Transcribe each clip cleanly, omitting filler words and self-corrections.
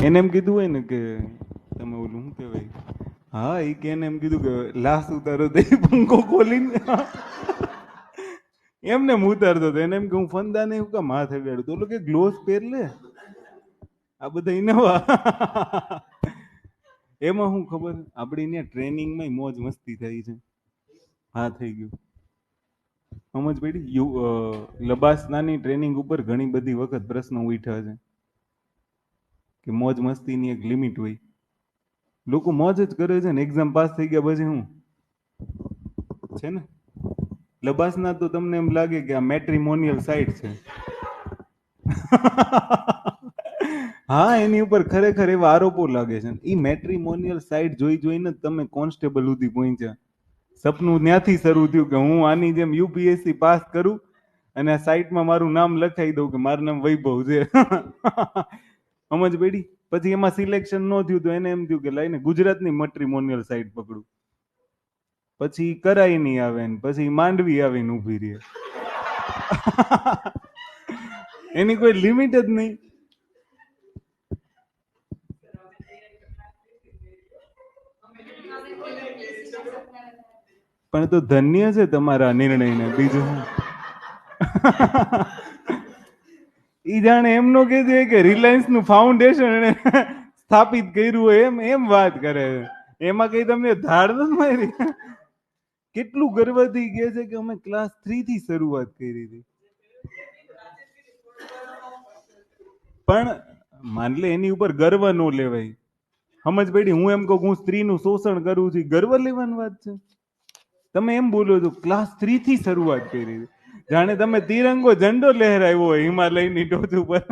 એને એમ કીધું હોય ને કે તમે ઓલું શું કહેવાય, હા એ કે એને એમ કીધું કે લાશ ઉતારો તો એ પંખો ખોલીને એમને હું ઉતારતો હતો. એને એમ કે હું ફંદા નહીં, હું કામ હાથ અગાડું તો ઓલો કે ગ્લોવ્સ પહેર લે. આ બધા ઇનોવા. એમાં શું ખબર, આપણી ત્યાં ટ્રેનિંગમાં મોજ મસ્તી થઈ છે. હા થઈ ગયું. સમજ પડી. લબાસનાની ટ્રેનિંગ ઉપર ઘણી બધી વખત પ્રશ્નો ઉઠ્યા છે કે મોજ મસ્તીની એક લિમિટ હોય. લોકો મોજ જ કરે છે ને, એક્ઝામ પાસ થઈ ગયા પછી હું છે ને. લબાસના તો તમને એમ લાગે કે આ મેટ્રિમોનિયલ સાઇટ છે. હા એની ઉપર ખરેખર એવા આરોપો લાગે છે. એ મેટ્રિમોનિયલ સાઇટ જોઈ જોઈને તમે કોન્સ્ટેબલ સુધી પહોંચ્યા. સપનું ત્યાંથી શરૂ થયું કે હું આની જેમ યુપીએસસી પાસ કરું અને આ સાઇટમાં મારું નામ લખાઈ દઉં કે મારું નામ વૈભવ છે. સમજ પડી. પછી એમાં સિલેક્શન ન થયું તો એને એમ થયું કે લાઈને ગુજરાતની મેટ્રિમોનિયલ સાઇટ પકડું. પછી કરાઈ નહીં આવે ને પછી માંડવી આવીને ઊભી રહે. એની કોઈ લિમિટ જ નહીં. પણ તો ધન્ય છે તમારા નિર્ણયને. બીજું ઈ જાણે એમનો કે છે કે રિલાયન્સ નું ફાઉન્ડેશન એને સ્થાપિત કર્યું હોય એમ એમ વાત કરે છે. એમાં કઈ તમને ધાડ નથી મારી. કેટલું ગર્વથી કહે છે કે અમે ક્લાસ 3 થી શરૂઆત કરી હતી. પણ માન લે એની ઉપર ગર્વ ન લેવાય. સમજ પડી. હું એમ કહું હું સ્ત્રીનું શોષણ કરું છું, ગર્વ લેવાની વાત છે? તમે એમ બોલો છો ક્લાસ 3 થી શરૂઆત કરી હતી. જાણે તમે તિરંગો ઝંડો લહેરાવ્યો હોય હિમાલયની ટોચ ઉપર.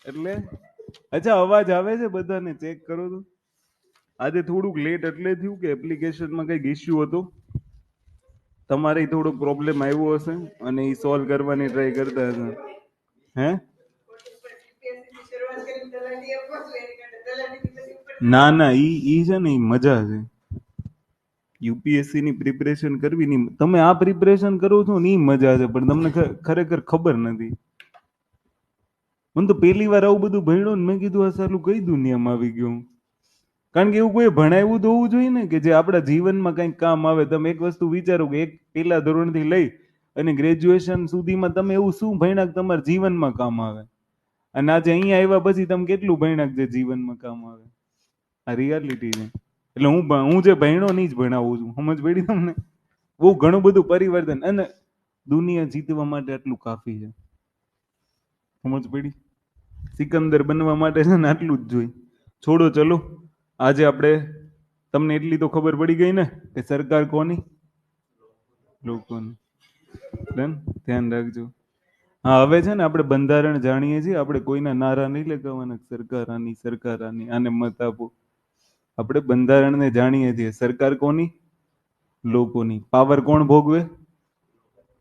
એટલે અચ્છા અવાજ આવે છે બધાને? ચેક કરો તો. આજે થોડુંક લેટ એટલે થયું કે એપ્લિકેશનમાં કંઈક ઇસ્યુ હતો. તમારે થોડોક પ્રોબ્લેમ આવ્યો હશે અને એ સોલ્વ કરવાની ટ્રાય કરતા હશે. હે ના ના, ઈ છે ને ઈ મજા છે. યુપીએસસી ની પ્રિપરેશન કરવી ની, તમે આ પ્રિપરેશન કરો છો ને ઈ મજા છે, પણ તમને ખરેખર ખબર નથી. મને તો પહેલી વાર આવું બધું ભણ્યો ને મેં કીધું આ સાલું કઈ દુનિયામાં આવી ગયો. કારણ કે એવું કોઈ ભણાવ્યું તો હોવું જોઈએ ને કે જે આપણા જીવનમાં કંઈક કામ આવે. તમે એક વસ્તુ વિચારો કે એક પહેલા ધોરણથી લઈ અને ગ્રેજ્યુએશન સુધીમાં તમે એવું શું ભણ્યા કે તમારા જીવનમાં કામ આવે? અને આજે અહીંયા આવ્યા પછી તમે કેટલું ભણ્યા જે જીવનમાં કામ આવે? આ રિયાલિટી છે. એટલે હું જે ભણ્યો નહીં જ ભણાવું છું. સમજ પડી તમને? બહુ ઘણું બધું પરિવર્તન. અને દુનિયા જીતવા માટે આટલું કાફી છે. સમજ પડી? સિકંદર બનવા માટે છે ને આટલું જ જોઈએ. છોડો ચલો. આજે આપણે તમને એટલી તો ખબર પડી ગઈ ને કે સરકાર કોની? લોકોની. ધ્યાન રાખજો. હા હવે છે ને આપણે બંધારણ જાણીએ છીએ. આપણે કોઈના નારા નહીં લગાવવાના સરકાર આની, સરકાર આની, આને મત આપો. આપણે બંધારણને જાણીએ છીએ. સરકાર કોની? લોકોની. પાવર કોણ ભોગવે?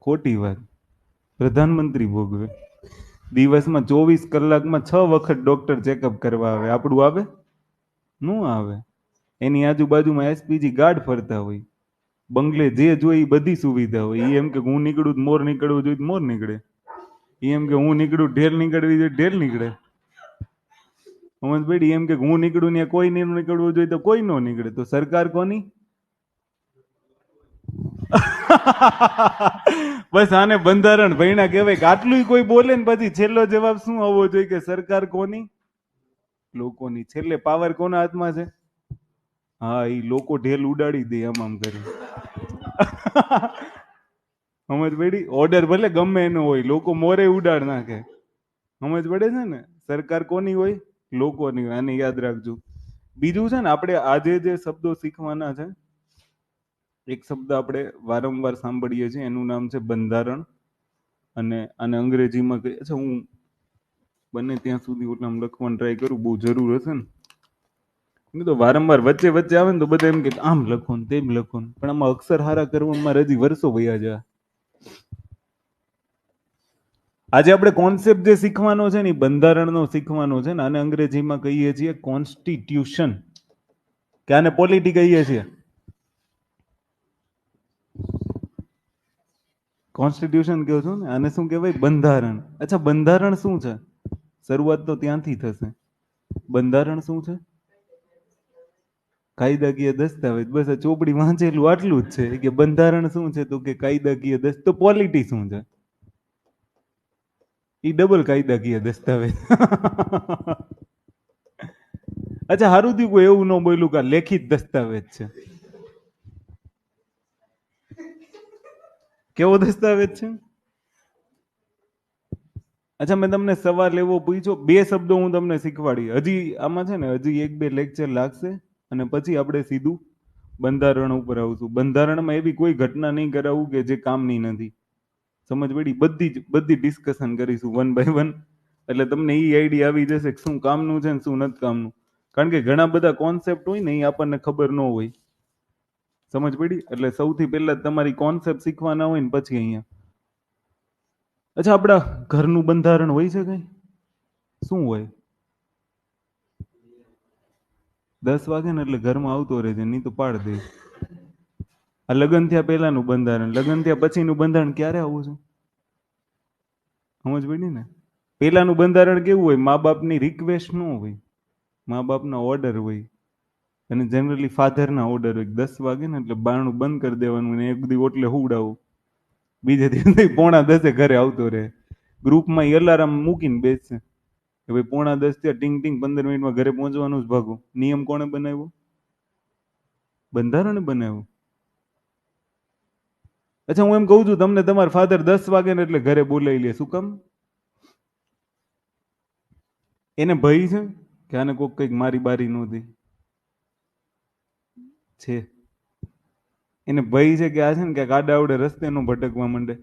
ખોટી વાત. પ્રધાનમંત્રી ભોગવે. દિવસમાં 24 કલાકમાં 6 વખત ડોક્ટર ચેકઅપ કરવા આવે. આપણું આવે? નો આવે. એની આજુબાજુમાં એસપીજી ગાર્ડ ફરતા હોય. બંગલે જે જોઈ એ બધી સુવિધા હોય. એ એમ કે હું નીકળું તો મોર નીકળવું જોઈએ તો મોર નીકળે. એમ કે હું નીકળું ઢેલ નીકળવી જોઈએ ઢેલ નીકળે. સમજ પડી? એમ કે હું નીકળું ને કોઈ નહીં નીકળવું જોઈએ તો કોઈ નો નીકળે. તો સરકાર કોની? બસ આને બંધારણ ભણ્યા કહેવાય. કે આટલું કોઈ બોલે ને પછી છેલ્લો જવાબ શું આવવો જોઈએ કે સરકાર કોની? લોકોની. છેલ્લે પાવર કોના હાથમાં છે? હા એ લોકો ઢેલ ઉડાડી દે આમ આમ કરી. સમજ પડી? ઓર્ડર ભલે ગમે એનો હોય, લોકો મોરે ઉડાડ નાખે. સમજ પડે છે ને? સરકાર કોની હોય? લોકોની હોય. આને યાદ રાખજો. બીજું છે ને આપણે આજે જે શબ્દો શીખવાના છે, એક શબ્દ આપણે વારંવાર સાંભળીએ છીએ, એનું નામ છે બંધારણ. અને આને અંગ્રેજીમાં કહે છે, હું બને ત્યાં સુધી ઓલામાં લખવાની ટ્રાય કરું, બહુ જરૂર હશે ને તો વારંવાર વચ્ચે વચ્ચે આવે ને તો બધા એમ કે આમ લખો ને તેમ લખો ને, પણ આમાં અક્ષર હારા કરવામાં હજી વર્ષો વયા જાય. આજે આપણે કોન્સેપ્ટ જે શીખવાનો છે ને બંધારણનો શીખવાનો છે ને, આને અંગ્રેજીમાં કહીએ છીએ કોન્સ્ટિટ્યુશન, કે આને પોલિટી કહીએ છીએ. કોન્સ્ટિટ્યુશન કહો છો ને, આને શું કહેવાય? બંધારણ. અચ્છા બંધારણ શું છે? શરૂઆત તો ત્યાંથી થશે. બંધારણ શું છે? કાયદાકીય દસ્તાવેજ. બસ આ ચોપડી વાંચેલું આટલું જ છે કે બંધારણ શું છે, તો કે કાયદાકીય તો પોલિટી શું છે? એ ડબલ કાયદાકીય દસ્તાવેજ. અચ્છા, હારું થયું કોઈ એવું ન બોલ્યું કે લેખિત દસ્તાવેજ છે. કેવો દસ્તાવેજ છે? અચ્છા, મેં તમને સવાલ એવો પૂછ્યો, બે શબ્દો હું તમને શીખવાડી. હજી આમાં છે ને હજી એક બે લેક્ચર લાગશે અને પછી આપણે સીધું બંધારણ ઉપર આવશું. બંધારણમાં એવી કોઈ ઘટના નહીં કરાવું કે જે કામની નથી. સમજ પડી? બધી ડિસ્કશન કરીશું વન બાય વન, એટલે તમને એ આઈડિયા આવી જશે કે શું કામનું છે ને શું નથી કામનું. કારણ કે ઘણા બધા કોન્સેપ્ટ હોય ને એ આપણને ખબર ન હોય. સમજ પડી? એટલે સૌથી પહેલા તમારી કોન્સેપ્ટ શીખવાના હોય ને પછી અહીંયા. અચ્છા, આપણા ઘરનું બંધારણ હોય છે કઈ? શું હોય? 10 વાગે ને એટલે ઘરમાં આવતો રહેજે, નહીં તો પાડ દે. આ લગ્ન થયા પહેલાનું બંધારણ, લગ્ન થયા પછીનું બંધારણ ક્યારે આવું છે? સમજ પડી ને? પહેલાનું બંધારણ કેવું હોય? મા બાપની રિક્વેસ્ટ ન હોય, મા બાપના ઓર્ડર હોય. અને જનરલી ફાધરના ઓર્ડર હોય. 10 વાગે ને એટલે બારણું બંધ કરી દેવાનું ને એક બધી ઓટલે હુવડાવું. બીજે દિવસે 9:45 ઘરે આવતો રહે. ગ્રુપમાં અલાર્મ મૂકીને બેસશે કે ભાઈ 9:45 ત્યાં ટીંગ ટીંગ 15 મિનિટમાં ઘરે પહોંચવાનું જ ભાગું. નિયમ કોણે બનાવ્યો? બંધારણે બનાવ્યો. અચ્છા, હું એમ કહું છું તમને, તમારા ફાધર 10 વાગે ને એટલે ઘરે બોલાવી લે, શું કામ? એને ભય છે કે આને કોક કઈક મારી બારી નહોતી છે? એને ભય છે કે આ છે ને ક્યાંક આડા આવડે રસ્તે નો ભટકવા માંડે.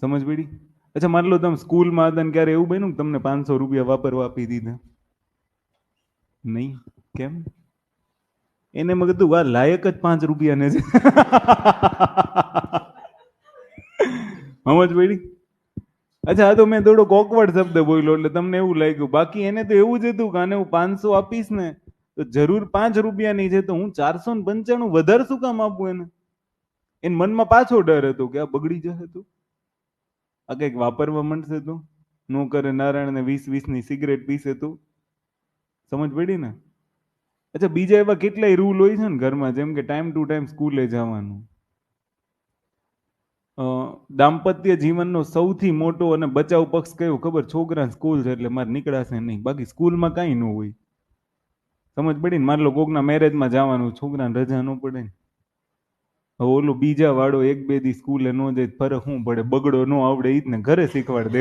સમજ પડી? અચ્છા, માન લો તમે સ્કૂલમાં હતા ને ક્યારે એવું બન્યું કે તમને 500 રૂપિયા વાપરવા આપી દીધા? નહીં. કેમ? એને મેં કીધું આ લાયક જ 5 રૂપિયાને છે. સમજ પડી? અચ્છા, આ તો મેં થોડોક ઓકવર્ડ શબ્દ બોલ્યો એટલે તમને એવું લાગ્યું. બાકી એને તો એવું જ હતું કે આને હું 500 આપીશ ને તો જરૂર 5 રૂપિયાની છે, તો હું 495 વધારે શું કામ આપું એને? એને મનમાં પાછો ડર હતો કે આ બગડી જશે તો, આ કંઈક વાપરવા માંડશે તો, નો કરે નારાયણને 20-20ની સિગરેટ પીશે તો. સમજ પડી ને? અચ્છા, બીજા એવા કેટલાય રૂલ હોય છે ને ઘરમાં, જેમ કે ટાઈમ ટુ ટાઈમ સ્કૂલે જવાનું. દાંપત્ય જીવનનો સૌથી મોટો અને બચાવ પક્ષ કયો ખબર? છોકરા સ્કૂલ છે એટલે મારે નીકળાશે નહીં. બાકી સ્કૂલમાં કાંઈ ન હોય. સમજ પડી ને? માન લો કોકના મેરેજમાં જવાનું, છોકરાને રજા ન પડે ને. હવે ઓલો બીજા વાળો 1-2 દી સ્કૂલે ન જાય ફરક શું પડે? બગડો ન આવડે ઈ જ ને, ઘરે શીખવાડ દે.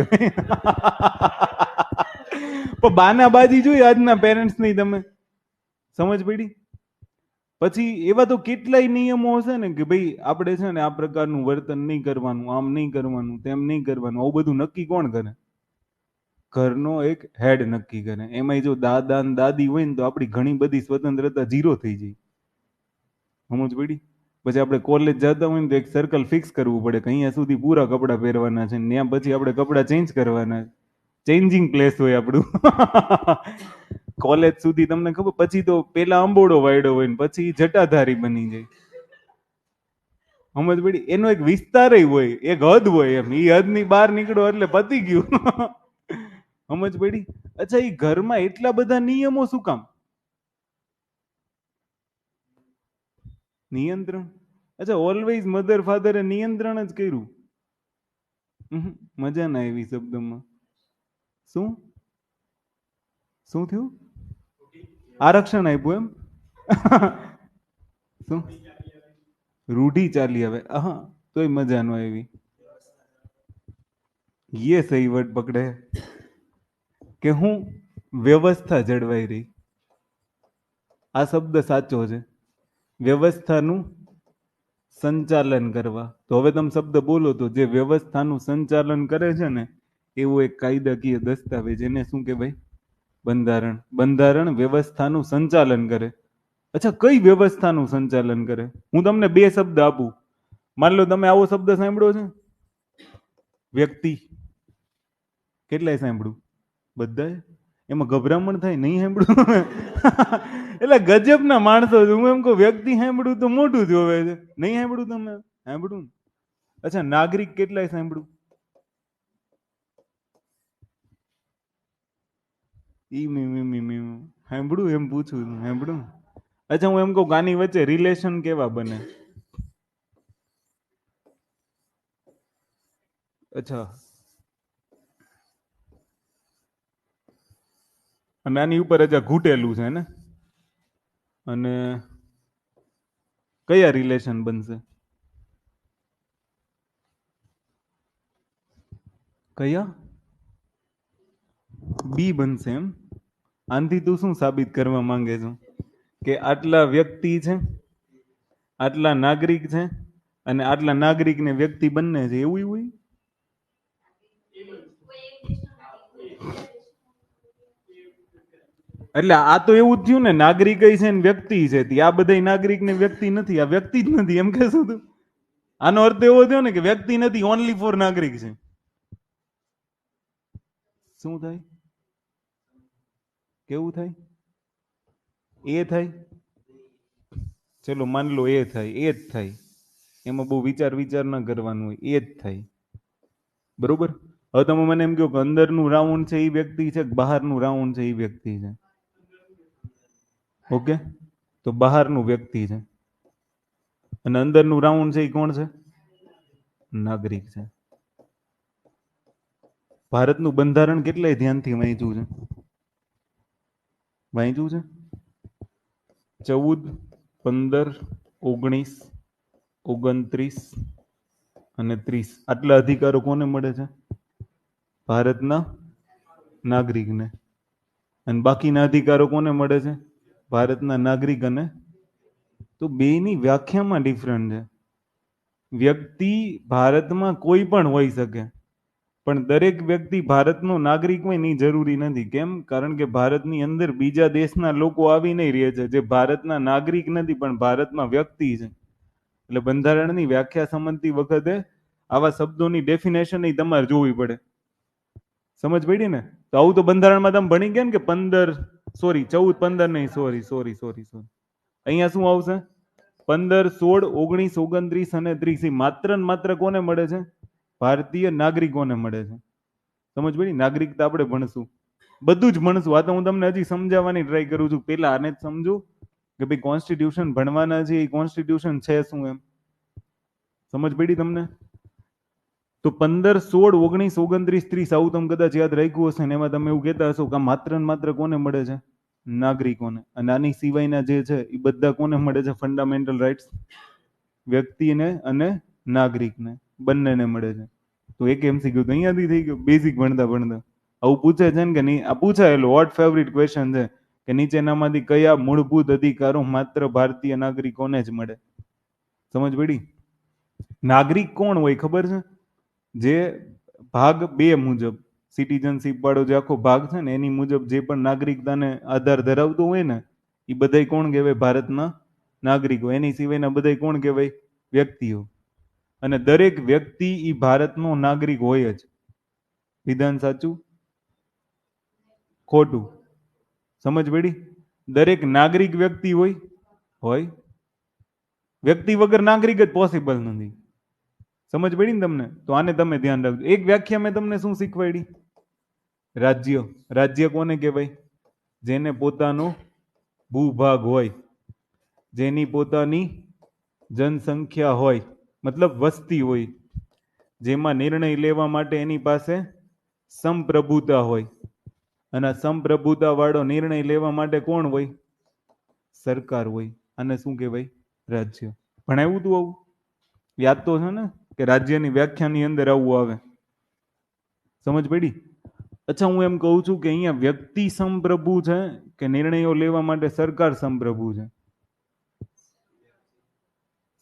પણ બાના બાજી જોઈ આજના પેરેન્ટ્સ ની તમે. સમજ પડી? પછી એવા તો કેટલાય નિયમો હશે ને કે ભાઈ આપણે છે ને આ પ્રકારનું વર્તન નહીં કરવાનું, આમ નહીં કરવાનું, તેમ નહીં કરવાનું. આવું બધું નક્કી કોણ કરે? ઘરનો એક હેડ નક્કી કરે. એમાંય જો દાદા ને દાદી હોય ને તો આપણી ઘણી બધી સ્વતંત્રતા ઝીરો થઈ જાય. સમજ પડી? પછી આપણે કોલેજ જતા હોય ને તો એક સર્કલ ફિક્સ કરવું પડે કે અહીંયા સુધી પૂરા કપડાં પહેરવાના છે, ત્યાં પછી આપણે કપડાં ચેન્જ કરવાના. ચેન્જિંગ પ્લેસ હોય આપણું. કોલેજ સુધી તમને ખબર, પછી તો પેલા અંબોડો વાયડો હોય ને પછી જટાધારી બની જાય. સમજ પડી? એનો એક વિસ્તાર હોય, એક હદ હોય. એમ એ હદ ની બહાર નીકળો એટલે પતી ગયું. સમજ પડી? અચ્છા, એ ઘરમાં એટલા બધા નિયમો શું કામ? નિયંત્રણ. અચ્છા, ઓલવેઝ મધર ફાધરે નિયંત્રણ જ કર્યું. મજા ના એવી શબ્દમાં. શું શું થયું? આરક્ષણ આપ્યું એમ? શું રૂઢી ચાલી આવે? હા, તોય મજા ન આવી. ये सही वर्ड पकड़े કે હું વ્યવસ્થા જળવાઈ રહી. આ શબ્દ સાચો છે. વ્યવસ્થાનું સંચાલન કરવા. તો હવે તમે શબ્દ બોલો તો જે વ્યવસ્થાનું સંચાલન કરે છે ને એવું એક કાયદાકીય દસ્તાવેજ, એને શું કહેવાય? બંધારણ. બંધારણ વ્યવસ્થાનું સંચાલન કરે. અચ્છા, કઈ વ્યવસ્થાનું સંચાલન કરે? હું તમને બે શબ્દ આપું. માન લો તમે આવો શબ્દ સાંભળ્યો છે? વ્યક્તિ. કેટલાય સાંભળ્યું? બધાએ? એમાં ગભરામણ થાય? નહીં સાંભળ્યું? એટલે ગજબના માણસો છે. હું એમ કહું વ્યક્તિ સાંભળ્યું તો મોટું જોવે છે. નહીં સાંભળ્યું? તમે સાંભળ્યું? અચ્છા, નાગરિક કેટલાય સાંભળ્યું? ઈ મી સાંભળું એમ પૂછું છું, સાંભળું. અચ્છા હું એમ કહું કે આની વચ્ચે રિલેશન કેવા બને? અચ્છા, અને આની ઉપર હજા ઘૂટેલું છે ને, અને કયા રિલેશન બનશે? કયા? બી બનશે એમ? આનથી તું શું સાબિત કરવા માંગે છો? કે આટલા વ્યક્તિ છે, આટલા નાગરિક છે, અને આટલા નાગરિક ને વ્યક્તિ બંને છે, એવું હોય? એટલે આ તો એવું જ થયું ને, નાગરિક છે ને વ્યક્તિ છે. આ બધા નાગરિક ને વ્યક્તિ નથી, આ વ્યક્તિ જ નથી એમ કહેશું તું? આનો અર્થ એવો થયો ને કે વ્યક્તિ નથી, ઓનલી ફોર નાગરિક છે. શું થાય? કેવું થાય? એ થાય? ચલો માન લો એ થાય, એ જ થાય. એમાં બહુ વિચાર વિચાર ન કરવાનું હોય, એ જ થાય. બરોબર. હવે તમે મને એમ કહો કે અંદરનું રાઉન્ડ છે એ વ્યક્તિ છે કે બહારનું રાઉન્ડ છે એ વ્યક્તિ છે? ઓકે, તો બહારનું વ્યક્તિ છે, અને અંદરનું રાઉન્ડ છે એ કોણ છે? નાગરિક છે. ભારતનું બંધારણ કેટલાય ધ્યાનથી વાંચ્યું છે? વાંચ્યું છે? 14, 15, 19, 29 અને 30 આટલા અધિકારો કોને મળે છે? ભારતના નાગરિકને. અને બાકીના અધિકારો કોને મળે છે? ભારતના નાગરિક અને. તો બેની વ્યાખ્યામાં ડિફરન્ટ છે. વ્યક્તિ ભારતમાં કોઈ પણ હોઈ શકે, પણ દરેક વ્યક્તિ ભારતનો નાગરિક હોય ની જરૂરી નથી. કેમ? કારણ કે ભારતની અંદર બીજા દેશના લોકો આવી નહીં રહે છે જે ભારતના નાગરિક નથી પણ ભારતમાં વ્યક્તિ છે. એટલે બંધારણની વ્યાખ્યા સમજતી વખતે આવા શબ્દોની ડેફિનેશન તમારે જોવી પડે. સમજ પડી ને? તો આવું તો બંધારણમાં તમે ભણી ગયા ને કે 15, સોરી 14, 15 નહીં, સોરી સોરી સોરી સોરી, અહીંયા શું આવશે? 15, 16, 19, 29 અને 30 માત્ર ને માત્ર કોને મળે છે? ભારતીય નાગરિકોને મળે છે. સમજ પડી? નાગરિકતા આપણે ભણશું, બધું જ ભણશું. આ તો હું તમને હજી સમજાવવાની ટ્રાય કરું છું. પેલા આને જ સમજો કે ભાઈ કોન્સ્ટિટ્યુશન ભણવાના છે, એ કોન્સ્ટિટ્યુશન છે શું એમ. સમજ પડી તમને? તો 15, 16, 19, 29, 30 આવું તમે કદાચ યાદ રાખ્યું હશે ને એમાં તમે એવું કહેતા હશો કે માત્ર ને માત્ર કોને મળે છે? નાગરિકોને. અને આની સિવાયના જે છે એ બધા કોને મળે છે? ફંડામેન્ટલ રાઇટ્સ વ્યક્તિને અને નાગરિકને, બંનેને મળે છે. તો એક એમસીક્યુ તો અહીંયાથી થઈ ગયો બેઝિક ભણતા ભણતા. આવું પૂછે છે ને કે નહીં? આ પૂછાયેલું વોટ ફેવરિટ ક્વેશ્ચન છે કે નીચેનામાંથી કયા મૂળભૂત અધિકારો માત્ર ભારતીય નાગરિકોને જ મળે? સમજ પડી? નાગરિક કોણ હોય ખબર છે? જે ભાગ 2 મુજબ સિટીઝનશીપ વાળો જે આખો ભાગ છે ને એની મુજબ જે પણ નાગરિકતાને આધાર ધરાવતો હોય ને એ બધા કોણ કહેવાય? ભારતના નાગરિકો. એની સિવાયના બધા કોણ કહેવાય? વ્યક્તિઓ. અને દરેક વ્યક્તિ એ ભારતનો નાગરિક હોય જ. વિધાન સાચું ખોટું? સમજ પડી? દરેક નાગરિક વ્યક્તિ હોય. વ્યક્તિ વગર નાગરિક જ પોસિબલ નથી. સમજ પડી ને તમને? તો આને તમે ધ્યાન રાખજો. એક વ્યાખ્યા મેં તમને શું શીખવાડી? રાજ્ય. રાજ્ય કોને કહેવાય? જેને પોતાનો ભૂભાગ હોય, જેની પોતાની જનસંખ્યા હોય, મતલબ વસ્તી હોય, જેમાં નિર્ણય લેવા માટે એની પાસે સંપ્રભુતા હોય. અને સંપ્રભુતા વાળો નિર્ણય લેવા માટે કોણ હોય? સરકાર હોય. આને શું કહેવાય? રાજ્ય. ભણાવ્યું તું આવું? યાદ તો છે ને કે રાજ્યની વ્યાખ્યાની અંદર આવું આવે? સમજ પડી? અચ્છા હું એમ કહું છું કે અહીંયા વ્યક્તિ સંપ્રભુ છે કે નિર્ણયો લેવા માટે સરકાર સંપ્રભુ છે?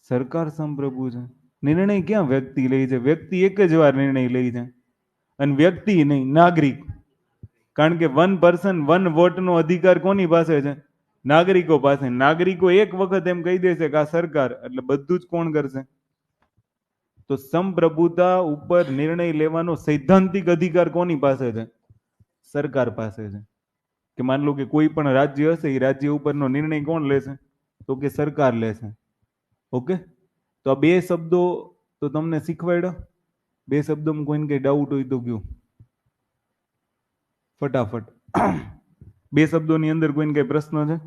સરકાર સંપ્રભુ છે. નિર્ણય ક્યાં વ્યક્તિ લે છે? વ્યક્તિ એક જ વાર નિર્ણય લે છે. અને વ્યક્તિ નહીં, નાગરિક. કારણ કે 1 પર્સન 1 વોટનો અધિકાર કોની પાસે છે? નાગરિકો પાસે. નાગરિકો એક વખત એમ કહી દેશે કે આ સરકાર, એટલે બધું જ કોણ કરશે? તો સંપ્રભુતા ઉપર નિર્ણય લેવાનો સૈદ્ધાંતિક અધિકાર કોની પાસે છે? સરકાર પાસે છે. કે માન લો કે કોઈ પણ રાજ્ય હશે, એ રાજ્ય ઉપરનો નિર્ણય કોણ લેશે? તો કે સરકાર લેશે. ઓકે, તો આ બે શબ્દો તો તમને શીખવાડ્યા. બે શબ્દોમાં કોઈને કઈ ડાઉટ હોય તો કયો ફટાફટ. બે શબ્દોની અંદર કોઈને કઈ પ્રશ્ન છે?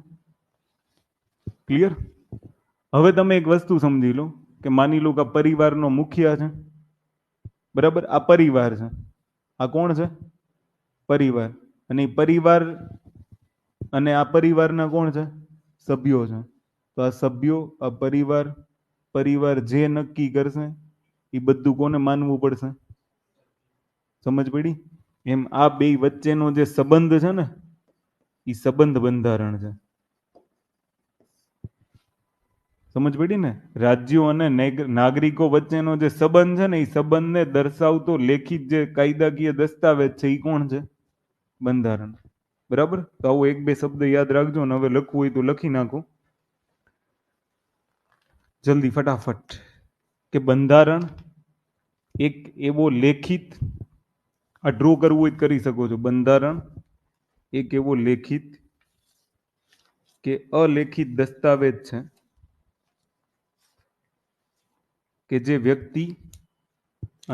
ક્લિયર? હવે તમે એક વસ્તુ સમજી લો કે માની લો કે આ પરિવારનો મુખિયા છે, બરાબર? આ પરિવાર છે. આ કોણ છે? પરિવાર. અને એ પરિવાર અને આ પરિવારના કોણ છે? સભ્યો છે. તો આ સભ્યો, આ પરિવાર, પરિવાર જે નક્કી કરશે એ બધું કોને માનવું પડશે? સમજ પડી? એમ આ બે વચ્ચેનો જે સંબંધ છે ને, એ સંબંધ બંધારણ છે. સમજ પડી ને? રાજ્યો અને નાગરિકો વચ્ચેનો જે સંબંધ છે ને, એ સંબંધને દર્શાવતો લેખિત જે કાયદાકીય દસ્તાવેજ છે એ કોણ છે? બંધારણ. બરાબર? તો આવો એક બે શબ્દ યાદ રાખજો ને હવે લખવું હોય તો લખી નાખો જલ્દી ફટાફટ. કે બંધારણ એક એવો લેખિત, આ ડ્રો કરવું હોય તો કરી શકો છો. બંધારણ એક એવો લેખિત કે અલેખિત દસ્તાવેજ છે કે જે વ્યક્તિ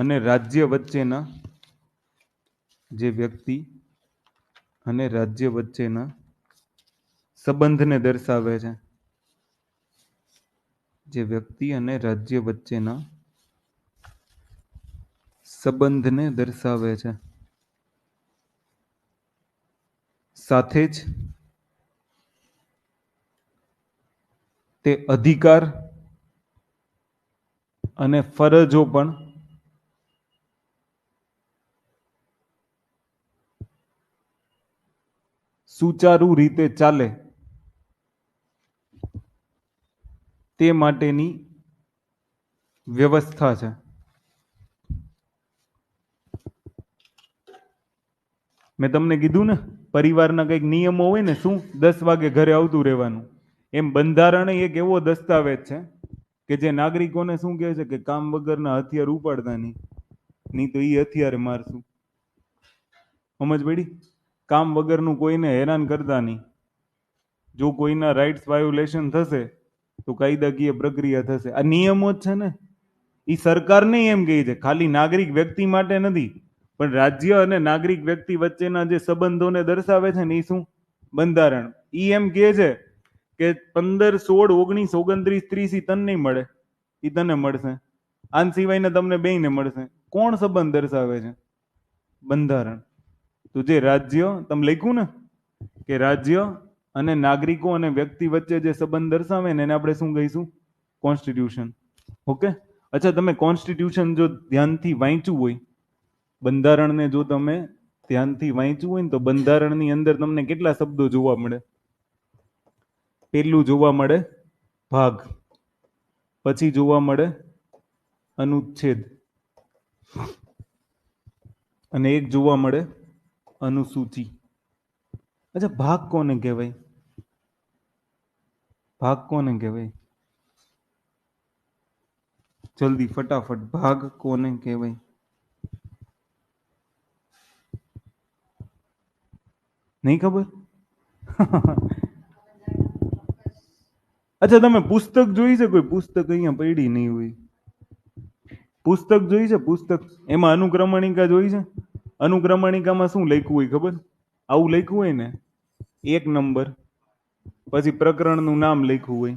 અને રાજ્ય વચ્ચેના સંબંધને દર્શાવે છે. જે વ્યક્તિ અને રાજ્ય વચ્ચેના સંબંધને દર્શાવે છે. સાથે જ તે અધિકાર અને ફરજો પણ સુચારુ રીતે ચાલે તે માટેની વ્યવસ્થા છે. મેં તમને કીધું ને, પરિવારના કંઈક નિયમો હોય ને, શું 10 વાગે ઘરે આવતું રહેવાનું. એમ બંધારણ એક એવો દસ્તાવેજ છે કે જે નાગરિકોને શું કહે છે કે કામ વગરના હથિયાર ઉપાડતા નહીં તો એ હથિયારે મારશું. સમજ પડી? કામ વગરનું કોઈને હેરાન કરતા નહીં. જો કોઈના રાઇટ્સ વાયોલેશન થશે તો કાયદાકીય પ્રક્રિયા થશે. આ નિયમો જ છે ને. એ સરકારને એમ કહે છે, ખાલી નાગરિક વ્યક્તિ માટે નથી, પણ રાજ્ય અને નાગરિક વ્યક્તિ વચ્ચેના જે સંબંધોને દર્શાવે છે ને એ શું? બંધારણ. એ એમ કહે છે કે 15, 16, 19, 29, 30 તને નહીં મળે, એ તને મળશે. આન સિવાયને તમને બેયને મળશે. કોણ સંબંધ દર્શાવે છે? બંધારણ. તો જે રાજ્ય, તમે લખ્યું ને કે રાજ્ય અને નાગરિકો અને વ્યક્તિ વચ્ચે જે સંબંધ દર્શાવે ને એને આપણે શું કહીશું? કોન્સ્ટિટ્યુશન. ઓકે? અચ્છા, તમે કોન્સ્ટિટ્યુશન જો ધ્યાનથી વાંચ્યું હોય, બંધારણને જો તમે ધ્યાનથી વાંચ્યું હોય ને તો બંધારણની અંદર તમને કેટલા શબ્દો જોવા મળે? પહેલું જોવા મળે ભાગ, પછી જોવા મળે અનુચ્છેદ, અને એક જોવા મળે અનુસૂચિ. અચ્છા, ભાગ કોને કહેવાય? ભાગ કોને કહેવાય? જલ્દી ફટાફટ, ભાગ કોને કહેવાય? નહીં ખબર? અચ્છા, તમે પુસ્તક જોઈ છે? કોઈ પુસ્તક અહીંયા પડી નહીં હોય. પુસ્તક જોઈ છે? પુસ્તક એમાં અનુક્રમણિકા જોઈ છે? અનુક્રમણિકામાં શું લખ્યું હોય ખબર? આવું લખ્યું હોય ને, 1 નંબર, પછી પ્રકરણનું નામ લખ્યું હોય,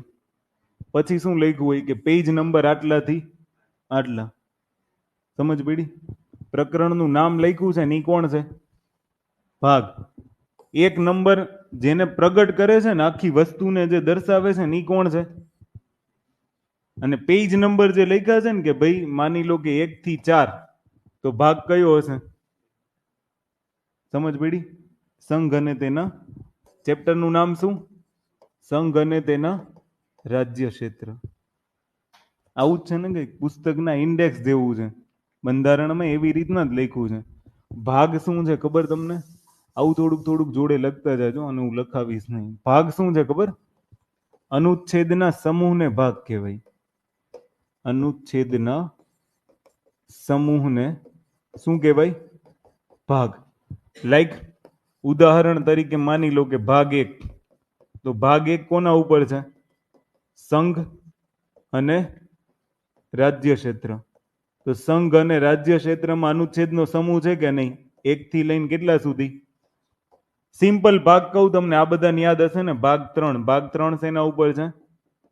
પછી શું લખ્યું હોય કે પેજ નંબર આટલાથી આટલા. સમજ પડી? પ્રકરણનું નામ લખ્યું છે ને એ કોણ છે? ભાગ. 1 નંબર જેને પ્રગટ કરે છે ને, આખી વસ્તુને જે દર્શાવે છે ને એ કોણ છે? અને પેજ નંબર જે લખ્યા છે ને કે ભાઈ માની લો કે 1 થી 4, તો ભાગ કયો હશે? સમજ પડી? સંઘ અને તેના ચેપ્ટરનું નામ શું? સંઘ અને તેના રાજ્ય ક્ષેત્ર. આવું જ છે ને, કઈ પુસ્તકના ઇન્ડેક્સ જેવું છે. બંધારણમાં એવી રીતના જ લખ્યું છે. ભાગ શું છે ખબર તમને? આવું થોડુંક થોડુંક જોડે લખતા જાજો અને હું લખાવીશ નહીં. ભાગ શું છે ખબર? અનુચ્છેદના સમૂહને ભાગ કહેવાય. અનુચ્છેદના સમૂહને શું કહેવાય? ભાગ. લાઈક ઉદાહરણ તરીકે માની લો કે ભાગ 1, તો ભાગ 1 કોના ઉપર છે? સંઘ અને રાજ્ય ક્ષેત્ર. તો સંઘ અને રાજ્ય ક્ષેત્રમાં અનુચ્છેદનો સમૂહ છે કે નહીં? 1 થી લઈને કેટલા સુધી? સિમ્પલ ભાગ કહું તમને, આ બધાને યાદ હશે ને. ભાગ 3 શેના ઉપર છે?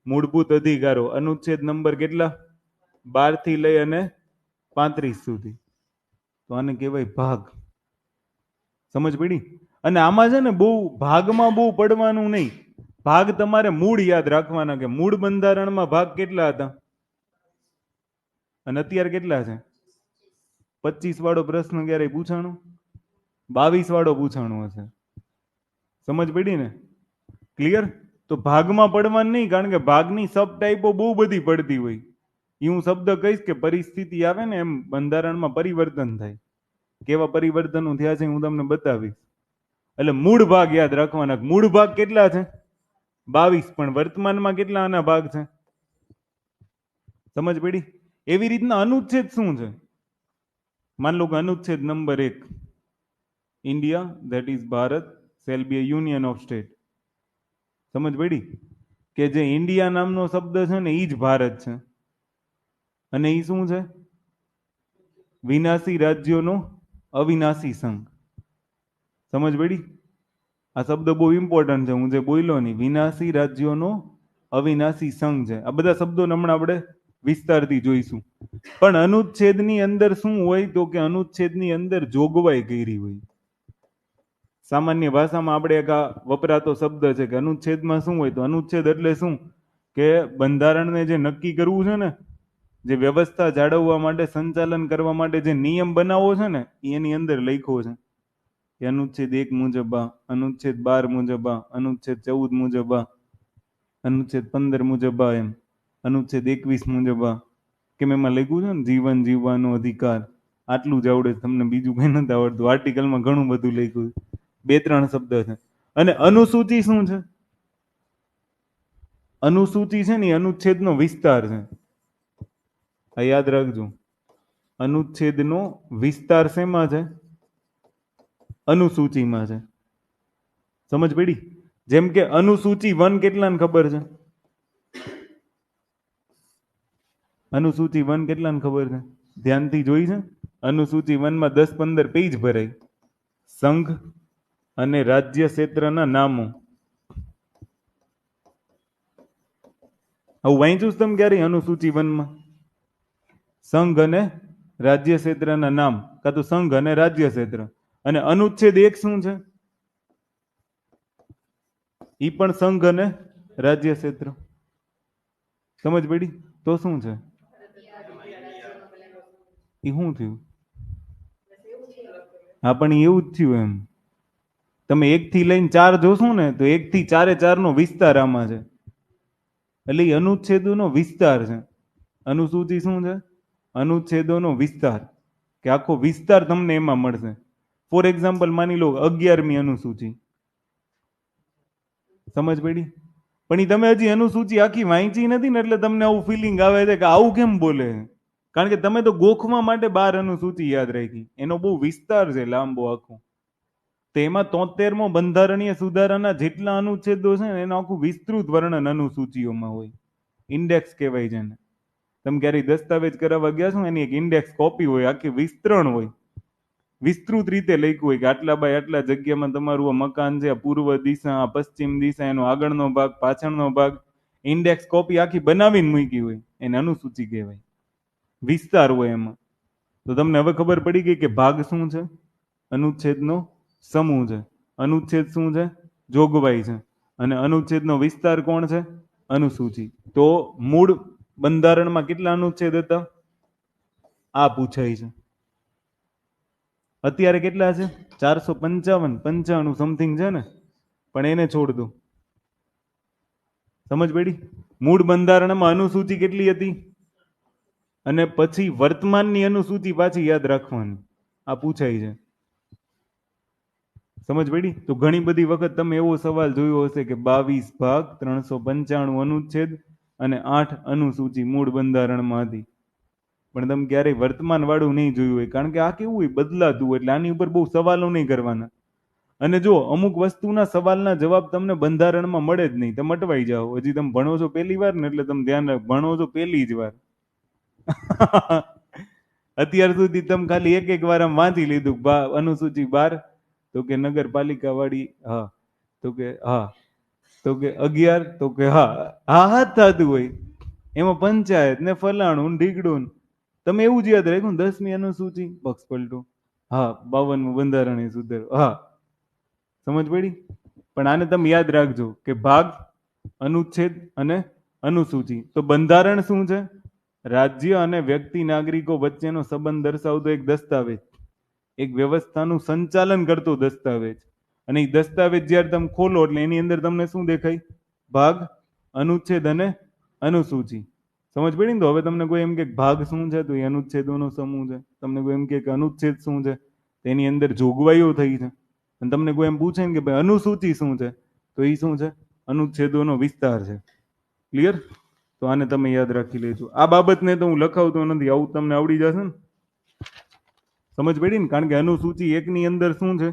મૂળભૂત અધિકારો. અનુચ્છેદ નંબર કેટલા? 12 થી લઈ અને 35 સુધી. તો આને કહેવાય ભાગ. સમજ પડી? અને આમાં છે ને બહુ ભાગમાં બહુ પડવાનું નહીં. ભાગ તમારે મૂળ યાદ રાખવાના, કે મૂળ બંધારણમાં ભાગ કેટલા હતા અને અત્યારે કેટલા છે. 25 વાળો પ્રશ્ન ક્યારે પૂછાણો? 22 વાળો પૂછાણો હશે. સમજ પડી ને? ક્લિયર? તો ભાગમાં પડવાનું નહીં, કારણ કે ભાગની સબ ટાઈપો બહુ બધી પડતી હોય. એ હું શબ્દ કહીશ કે પરિસ્થિતિ આવે ને એમ બંધારણમાં પરિવર્તન થાય. કેવા પરિવર્તનો થયા છે હું તમને બતાવીશ. એટલે મૂળ ભાગ યાદ રાખવાના. મૂળ ભાગ કેટલા છે? 22. પણ વર્તમાનમાં કેટલા આના ભાગ છે? સમજ પડી? એવી રીતના અનુચ્છેદ શું છે? માન લો કે અનુચ્છેદ number 1, India that is Bharat shall be a union of state. સમજ પડી? કે જે ઇન્ડિયા નામનો શબ્દ છે ને એ જ ભારત છે. અને એ શું છે? વિનાશી રાજ્યોનો અવિનાશી સંઘ. સમજ પડી? આ શબ્દ બહુ ઇમ્પોર્ટન્ટ છે, હું જે બોલ્યો નહીં. વિનાશી રાજ્યોનો અવિનાશી સંઘ છે. આ બધા શબ્દો હમણાં આપણે વિસ્તારથી જોઈશું. પણ અનુચ્છેદની અંદર શું હોય? તો કે અનુચ્છેદની અંદર જોગવાઈ કરી હોય. સામાન્ય ભાષામાં આપણે એક આ વપરાતો શબ્દ છે કે અનુચ્છેદમાં શું હોય. તો અનુચ્છેદ એટલે શું? કે બંધારણને જે નક્કી કરવું છે ને, જે વ્યવસ્થા જાળવવા માટે, સંચાલન કરવા માટે જે નિયમ બનાવવો છે ને, એની અંદર લખ્યો છે. કે અનુચ્છેદ 1 મુજબ આ, અનુચ્છેદ 12 મુજબ આ, અનુચ્છેદ 14 મુજબ આ, અનુચ્છેદ 15 મુજબ આ, એમ અનુચ્છેદ 21 મુજબ આ. કેમ એમાં લખ્યું છે ને જીવન જીવવાનો અધિકાર. આટલું જ આવડે તમને, બીજું કઈ નથી આવડતું. આર્ટિકલમાં ઘણું બધું લખ્યું. 2-3 શબ્દ છે. અને અનુસૂચિ શું છે? અનુસૂચિ છે ને અનુચ્છેદનો વિસ્તાર છે. આ યાદ રાખજો. અનુચ્છેદનો વિસ્તાર શેમાં છે? અનુસૂચિમાં છે. સમજ પડી? જેમ કે અનુસૂચિ 1 કેટલાને ખબર છે? અનુસૂચિ 1 કેટલાને ખબર છે? ધ્યાનથી જોઈ છે? અનુસૂચિ 1 માં 10-15 પેજ ભરાય. સંઘ અને રાજ્ય ક્ષેત્રના નામો. આવું વાંચ્યું છે તમે ક્યારે? અનુસૂચિ 1 માં સંઘ અને રાજ્ય ક્ષેત્રના નામ, કાં તો સંઘ અને રાજ્ય ક્ષેત્ર. અને અનુચ્છેદ 1 શું છે? ઈ પણ સંઘ અને રાજ્ય ક્ષેત્ર. સમજ પડી? તો શું છે? એ શું થયું? હા, પણ એવું જ થયું એમ. તમે 1 થી લઈને 4 જોશો ને, તો 1 થી 4 નો વિસ્તાર આમાં છે. એટલે એ અનુચ્છેદોનો વિસ્તાર છે. અનુસૂચિ શું છે? અનુચ્છેદોનો વિસ્તાર. કે આખો વિસ્તાર તમને એમાં મળશે. ફોર એક્ઝામ્પલ માની લો 11મી અનુસૂચિ. સમજ પડી? પણ એ તમે હજી અનુસૂચિ આખી વાંચી નથી ને, એટલે તમને આવું ફિલિંગ આવે છે કે આવું કેમ બોલે. કારણ કે તમે તો ગોખવા માટે 12 અનુસૂચિ યાદ રાખી. એનો બહુ વિસ્તાર છે લાંબો આખો. તો એમાં 73મો બંધારણીય સુધારાના જેટલા અનુચ્છેદો છે ને, એનું આખું વિસ્તૃત વર્ણન અનુસૂચિઓમાં હોય. ઇન્ડેક્સ કહેવાય છે ને. તમે ક્યારેય દસ્તાવેજ કરાવવા ગયા છો, એની એક ઇન્ડેક્સ કોપી હોય, આખી વિસ્તરણ હોય. વિસ્તૃત રીતે લખ્યું હોય કે આટલા બાય આટલા જગ્યામાં તમારું આ મકાન છે, પૂર્વ દિશા, પશ્ચિમ દિશા, એનો આગળનો ભાગ, પાછળનો ભાગ, ઇન્ડેક્સ કોપી આખી બનાવીને મૂકી હોય. એને અનુસૂચિ કહેવાય. વિસ્તાર હોય એમાં. તો તમને હવે ખબર પડી ગઈ કે ભાગ શું છે? અનુચ્છેદનો સમૂહ છે. અનુચ્છેદ શું છે? જોગવાઈ છે. અને અનુચ્છેદનો વિસ્તાર કોણ છે? અનુસૂચિ. તો મૂળ બંધારણમાં કેટલા અનુચ્છેદ હતા? આ પૂછાય છે. અત્યારે કેટલા છે? 455, 95 સમથિંગ છે ને. પણ એને છોડ દો. સમજ પડી? મૂળ બંધારણમાં અનુસૂચિ કેટલી હતી? અને પછી વર્તમાનની અનુસૂચિ પાછી યાદ રાખવાની. આ પૂછાય છે. સમજ પડી? તો ઘણી બધી વખત તમે એવો સવાલ જોયો હશે કે 22 ભાગ, 395 અનુચ્છેદ અને 8 અનુસૂચિ મૂળ બંધારણમાં હતી. પણ તમે ક્યારેય વર્તમાન વાળું નહીં જોયું હોય, કારણ કે આ કેવું હોય, બદલાતું હોય. એટલે આની ઉપર બહુ સવાલો નહીં કરવાના. અને જો અમુક વસ્તુના સવાલના જવાબ તમને બંધારણમાં મળે જ નહીં, તમે અટવાઈ જાઓ. હજી તમે ભણો છો પહેલી વાર ને, એટલે તમે ધ્યાન રાખ, ભણો છો પહેલી જ વાર. અત્યાર સુધી તમે ખાલી એક વાર આમ વાંચી લીધું અનુસૂચિ 12, તો કે નગરપાલિકા વાળી, હા. તો કે હા. તો કે 11, તો કે હા. હા હા જ થતું હોય. એમાં પંચાયત ને ફલાણું ને ઢીકડું ને. તમે એવું જ યાદ રાખ્યું ને 10મી અનુસૂચિ પક્ષ પલટું. હા 52મું બંધારણીય સુધારો, હા સમજ પડી. પણ આને તમે યાદ રાખજો કે ભાગ, અનુચ્છેદ અને અનુસૂચિ. તો બંધારણ શું છે? રાજ્ય અને વ્યક્તિ નાગરિકો વચ્ચેનો સંબંધ દર્શાવતો એક દસ્તાવેજ, એક વ્યવસ્થાનું સંચાલન કરતો દસ્તાવેજ. અને એ દસ્તાવેજ જ્યારે તમે ખોલો એટલે એની અંદર તમને શું દેખાય? ભાગ, અનુચ્છેદ અને અનુસૂચિ. સમજ પડી ને? તો હવે તમને કોઈ એમ કે ભાગ શું છે, તો એ અનુચ્છેદોનો સમૂહ છે. તમને કોઈ એમ કે અનુચ્છેદ શું છે, તેની અંદર જોગવાઈઓ થઈ છે. અને તમને કોઈ એમ પૂછે ને કે ભાઈ અનુસૂચિ શું છે, તો એ શું છે? અનુચ્છેદોનો વિસ્તાર છે. ક્લિયર? તો આને તમે યાદ રાખી લેજો. આ બાબતને તો હું લખાવતો નથી, આવું તમને આવડી જશે ને. સમજ પડી ને? કારણ કે અનુસૂચિ 1ની અંદર શું છે?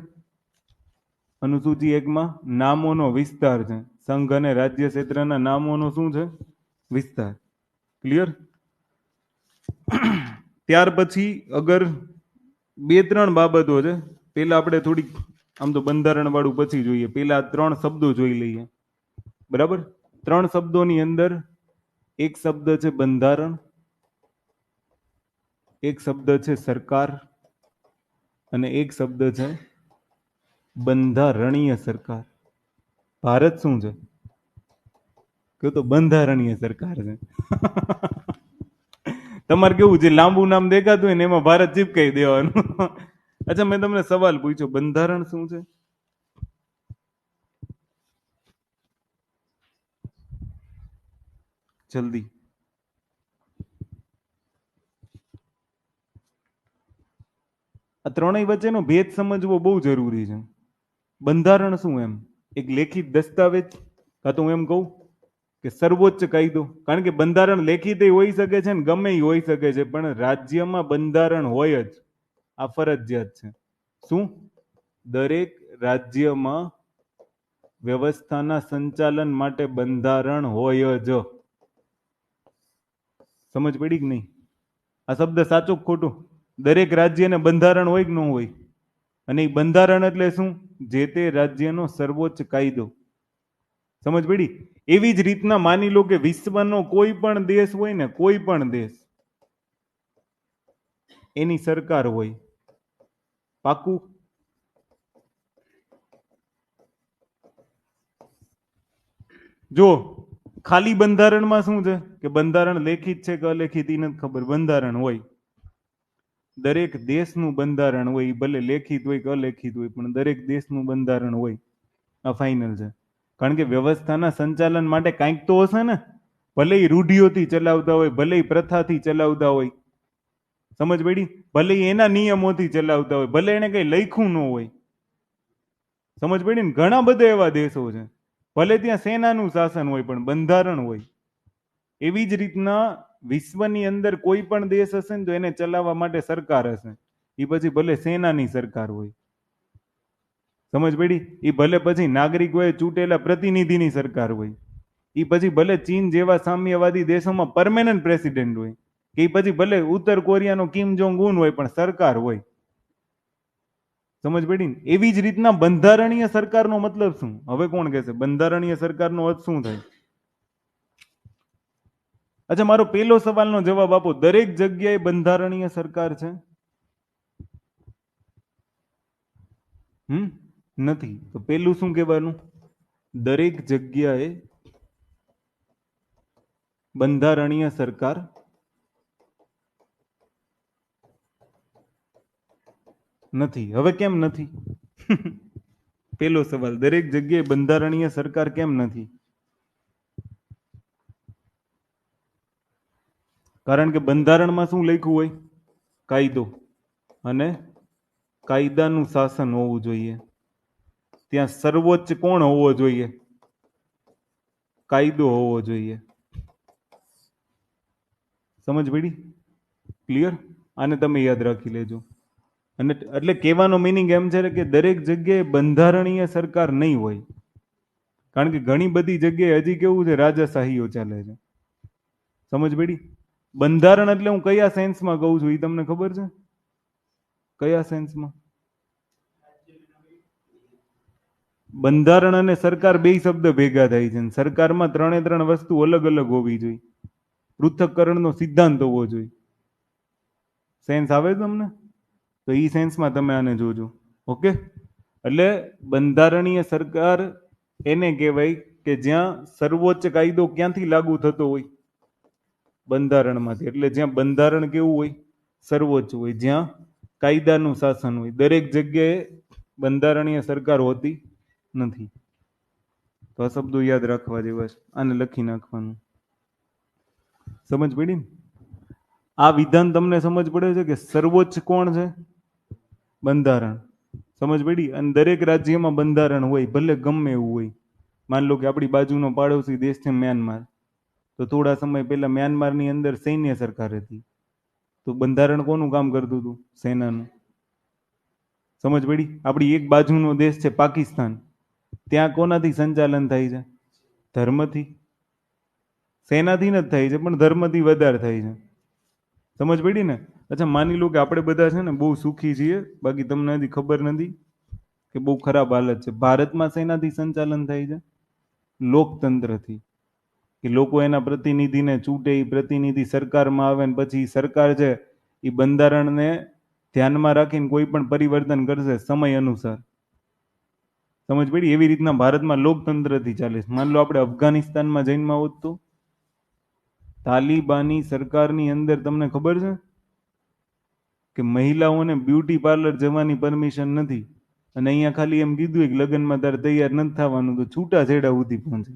અનુસૂચિ 1માં નામોનો વિસ્તાર છે. સંઘ અને રાજ્ય ક્ષેત્રના નામોનો શું છે? વિસ્તાર. ક્લિયર? ત્યાર પછી અગર 2-3 બાબતો છે. પેલા આપણે થોડીક આમ તો બંધારણ વાળું પછી જોઈએ. પેલા 3 શબ્દો જોઈ લઈએ. બરાબર? 3 શબ્દોની અંદર એક શબ્દ છે બંધારણ, એક શબ્દ છે સરકાર અને એક શબ્દ છે બંધારણીય સરકાર. ભારત શું છે? કે તો બંધારણીય સરકાર છે. તમારે કેવું છે? લાંબુ નામ દેખાતું હોય ને એમાં ભારત ચીપકાઈ દેવાનું. અચ્છા, મેં તમને સવાલ પૂછ્યો, બંધારણ શું છે? જલ્દી. આ ત્રણેય વચ્ચેનો ભેદ સમજવો બહુ જરૂરી છે. બંધારણ શું એમ? એક લેખિત દસ્તાવેજ, કાં તો હું એમ કહું કે સર્વોચ્ચ કાયદો. કારણ કે બંધારણ લેખિત હોઈ શકે છે ને ગમે એ હોઈ શકે છે, પણ રાજ્યમાં બંધારણ હોય જ. આ ફરજિયાત છે. શું? દરેક રાજ્યમાં વ્યવસ્થાના સંચાલન માટે બંધારણ હોય જ. સમજ પડી કે નહીં? આ શબ્દ સાચો કે ખોટો? દરેક રાજ્યને બંધારણ હોય કે ન હોય? અને એ બંધારણ એટલે શું? જે તે રાજ્યનો સર્વોચ્ચ કાયદો. સમજ પડી? એવી જ રીતના માની લો કે વિશ્વનો કોઈ પણ દેશ હોય ને, કોઈ પણ દેશ, એની સરકાર હોય. પાકું? જો ખાલી બંધારણમાં શું છે કે બંધારણ લેખિત છે કે અલેખિત એ નથી ખબર, બંધારણ હોય. દરેક દેશનું બંધારણ હોય, ભલે લેખિત હોય કે અલેખિત હોય, પણ દરેક દેશનું બંધારણ હોય. આ ફાઇનલ છે. કારણ કે વ્યવસ્થાના સંચાલન માટે કાંઈક તો હશે ને. ભલે એ રૂઢિઓથી ચલાવતા હોય, ભલે એ પ્રથાથી ચલાવતા હોય. સમજ પડી? ભલે એના નિયમોથી ચલાવતા હોય, ભલે એને કઈ લખ્યું ન હોય. સમજ પડી ને? ઘણા બધા એવા દેશો છે, ભલે ત્યાં સેનાનું શાસન હોય પણ બંધારણ હોય. એવી જ રીતના વિશ્વની અંદર કોઈ પણ દેશ હશે ને તો એને ચલાવવા માટે સરકાર હશે. એ પછી ભલે સેનાની સરકાર હોય. સમજ પડી? એ ભલે પછી નાગરિકોએ ચૂંટેલા પ્રતિનિધિની સરકાર હોય. એ પછી ભલે ચીન જેવા સામ્યવાદી દેશોમાં પરમેનન્ટ પ્રેસિડેન્ટ હોય. કે પછી ભલે ઉત્તર કોરિયાનો કિમ જોંગ ઉન હોય, પણ સરકાર હોય. સમજ પડી ને? એવી જ રીતના બંધારણીય સરકારનો મતલબ શું? હવે કોણ કહેશે બંધારણીય સરકારનો અર્થ શું થાય? અચ્છા, મારો પહેલો સવાલનો જવાબ આપો. દરેક જગ્યાએ બંધારણીય સરકાર છે? નથી. તો પેલું શું કહેવાનું? દરેક જગ્યાએ બંધારણીય સરકાર નથી. હવે કેમ નથી? પેલો સવાલ, દરેક જગ્યાએ બંધારણીય સરકાર કેમ નથી? કારણ કે બંધારણમાં શું લખ્યું હોય? કાયદો. અને કાયદાનું શાસન હોવું જોઈએ. ત્યાં સર્વોચ્ચ કોણ હોવો જોઈએ? કાયદો હોવો જોઈએ. સમજ પડી? ક્લિયર? આને તમે યાદ રાખી લેજો. અને એટલે કહેવાનો મિનિંગ એમ છે કે દરેક જગ્યાએ બંધારણીય સરકાર નહીં હોય. કારણ કે ઘણી બધી જગ્યાએ હજી કેવું છે, રાજાશાહીઓ ચાલે છે. સમજ પડી? બંધારણ એટલે હું કયા સેન્સમાં કહું છું એ તમને ખબર છે? કયા સેન્સમાં? બંધારણ અને સરકાર બે શબ્દ ભેગા થાય છે. સરકારમાં ત્રણ વસ્તુ અલગ અલગ હોવી જોઈએ. પૃથ્થકરણનો સિદ્ધાંત હોવો જોઈએ. સેન્સ આવે તમને? તો એ સેન્સમાં તમે આને જોજો. ઓકે, એટલે બંધારણીય સરકાર એને કહેવાય કે જ્યાં સર્વોચ્ચ કાયદો ક્યાંથી લાગુ થતો હોય? બંધારણમાંથી. એટલે જ્યાં બંધારણ કેવું હોય? સર્વોચ્ચ હોય. જ્યાં કાયદાનું શાસન હોય. દરેક જગ્યાએ બંધારણીય સરકાર હોતી નથી. તો આ શબ્દો યાદ રાખવા જેવા છે. આને લખી નાખવાનું. સમજ પડી ને? આ વિધાન તમને સમજ પડે છે કે સર્વોચ્ચ કોણ છે? બંધારણ. સમજ પડી? અને દરેક રાજ્યમાં બંધારણ હોય, ભલે ગમે એવું હોય. માન લો કે આપણી બાજુનો પાડોશી દેશ છે મ્યાનમાર, તો થોડા સમય પહેલા મ્યાનમારની અંદર સૈન્ય સરકાર હતી. તો બંધારણ કોનું કામ કરતું હતું? સેનાનું. સમજ પડી? આપણી એક બાજુનો દેશ છે પાકિસ્તાન, ત્યાં કોનાથી સંચાલન થાય છે? ધર્મથી. સેનાથી જ થાય છે, પણ ધર્મથી વધારે થાય છે. સમજ પડી ને? અચ્છા, માની લો કે આપણે બધા છે ને બહુ સુખી છીએ, બાકી તમને હજી ખબર નથી કે બહુ ખરાબ હાલત છે. ભારતમાં શેનાથી સંચાલન થાય છે? લોકતંત્રથી. કે લોકો એના પ્રતિનિધિને ચૂંટે, એ પ્રતિનિધિ સરકારમાં આવે ને પછી સરકાર છે એ બંધારણને ધ્યાનમાં રાખીને કોઈ પણ પરિવર્તન કરશે સમય અનુસાર. સમજ પડી? એવી રીતના ભારતમાં લોકતંત્રથી ચાલે છે. માન લો આપણે અફઘાનિસ્તાનમાં જઈને હોત તો તાલિબાની સરકારની અંદર તમને ખબર છે કે મહિલાઓને બ્યુટી પાર્લર જવાની પરમિશન નથી, અને અહીંયા ખાલી એમ કીધું કે લગ્નમાં તારે તૈયાર નથી થવાનું, તો છૂટાછેડા સુધી પહોંચે.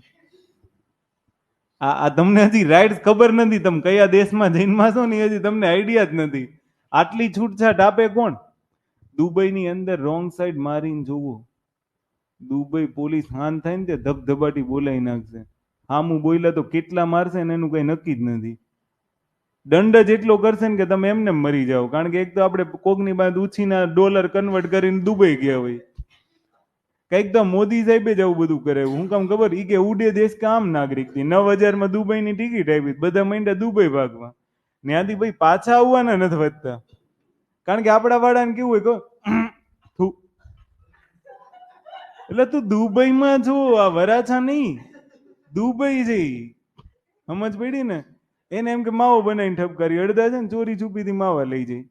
આ તમને હજી રાઇટ્સ ખબર નથી. તમે કયા દેશમાં જઈને છો ને હજી તમને આઈડિયા જ નથી. આટલી છૂટછાટ આપે કોણ? દુબઈની અંદર રોંગ સાઈડ મારીને જોવો, દુબઈ પોલીસ હાન થાય ને તે ધબધબાટી બોલાવી નાખશે. હામું બોલ્યા તો કેટલા મારશે ને એનું કઈ નક્કી જ નથી. દંડ જ એટલો કરશે ને કે તમે એમને મરી જાઓ. કારણ કે એક તો આપણે કોકની બાદ ઉછીના ડોલર કન્વર્ટ કરીને દુબઈ ગયા હોય. કઈક તો મોદી સાહેબે જ આવું બધું કરે. હું કામ ખબર? ઈ કે ઉડે દેશ કામ નાગરિક થી 9,000 દુબઈની ટિકિટ આપી, બધા માંડ્યા દુબઈ ભાગવા. ત્યાંથી ભાઈ પાછા આવવાના નથી વધતા. કારણ કે આપણા વાળાને કેવું હોય કહો, એટલે તું દુબઈમાં છો, આ વરાછા નહીં, દુબઈ જઈ. સમજ પડી ને? એને એમ કે માવો બનાવીને ઠપકારી, અડધા છે ને ચોરી છુપીથી માવા લઈ જાય.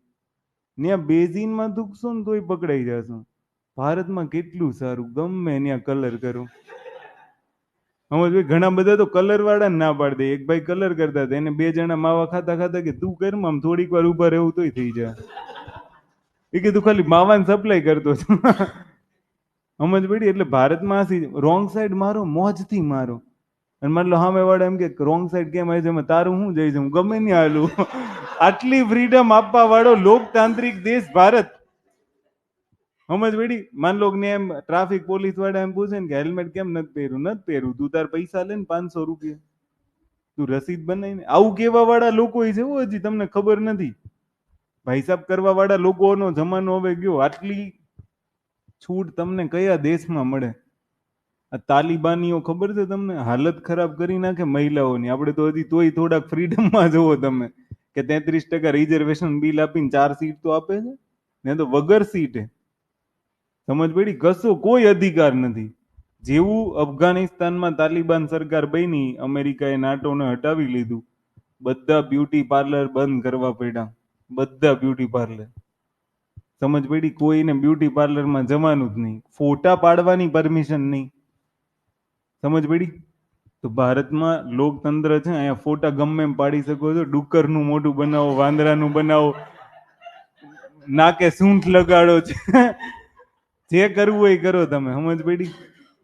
ત્યાં બેઝીનમાં દુખશો ને તોય પકડાઈ જશો. ભારતમાં કેટલું સારું, ગમે ત્યાં કલર કરો. સમજ? ઘણા બધા તો કલર વાળા ના પાડી દે. એક ભાઈ કલર કરતા હતા, એને 2 જણા માવા ખાતા ખાતા કે તું કર આમ થોડીક વાર ઉભા રહેવું તોય થઈ જાય. એ કીધું ખાલી માવાને સપ્લાય કરતો છું. સમજ પડી? એટલે ભારતમાં રોંગ સાઈડ મારો, મોજથી મારો. અને મતલબ સામે વાળા એમ કે રોંગ સાઈડ કેમ આવી છે? તારું શું જાય છે? હું ગમે નહીં હાલું. આટલી ફ્રીડમ આપવા વાળો લોકતાંત્રિક દેશ ભારત. સમજ પડી? માન લો ને એમ ટ્રાફિક પોલીસ વાળા એમ પૂછે ને કે હેલ્મેટ કેમ નથી પહેર્યું? નથી પહેર્યું. તું તાર પૈસા લે ને 500 રૂપિયા, તું રસીદ બનાવીને. આવું કેવા વાળા લોકો છે હજી તમને ખબર નથી. ભાઈ સાહેબ કરવા વાળા લોકોનો જમાનો હવે ગયો. આટલી છૂટ તમને કયા દેશમાં મળે? આ તાલિબાનીઓ ખબર છે તમને? હાલત ખરાબ કરી નાખે મહિલાઓની. આપણે તો હજી તોય થોડાક ફ્રીડમમાં જોવો તમે કે 33% રિઝર્વેશન બિલ આપીને 4 સીટ તો આપે છે ને, તો વગર સીટે. સમજ પડી? કશો કોઈ અધિકાર નથી. જેવું અફઘાનિસ્તાનમાં તાલિબાન સરકાર બની, અમેરિકાએ નાટોને હટાવી લીધું, બધા બ્યુટી પાર્લર બંધ કરવા પડ્યા. બધા બ્યુટી પાર્લર. સમજ પડી? કોઈને બ્યુટી પાર્લરમાં જવાનું જ નહીં, ફોટા પાડવાની પરમિશન નહીં. સમજ પડી? તો ભારતમાં લોકતંત્ર છે, અહીંયા ફોટા ગમે એમ પાડી શકો છો. ડુક્કરનું મોઢું બનાવો, વાંદરાનું બનાવો, નાકે સૂંઠ લગાડો છે, જે કરવું હોય કરો તમે. સમજ પડી?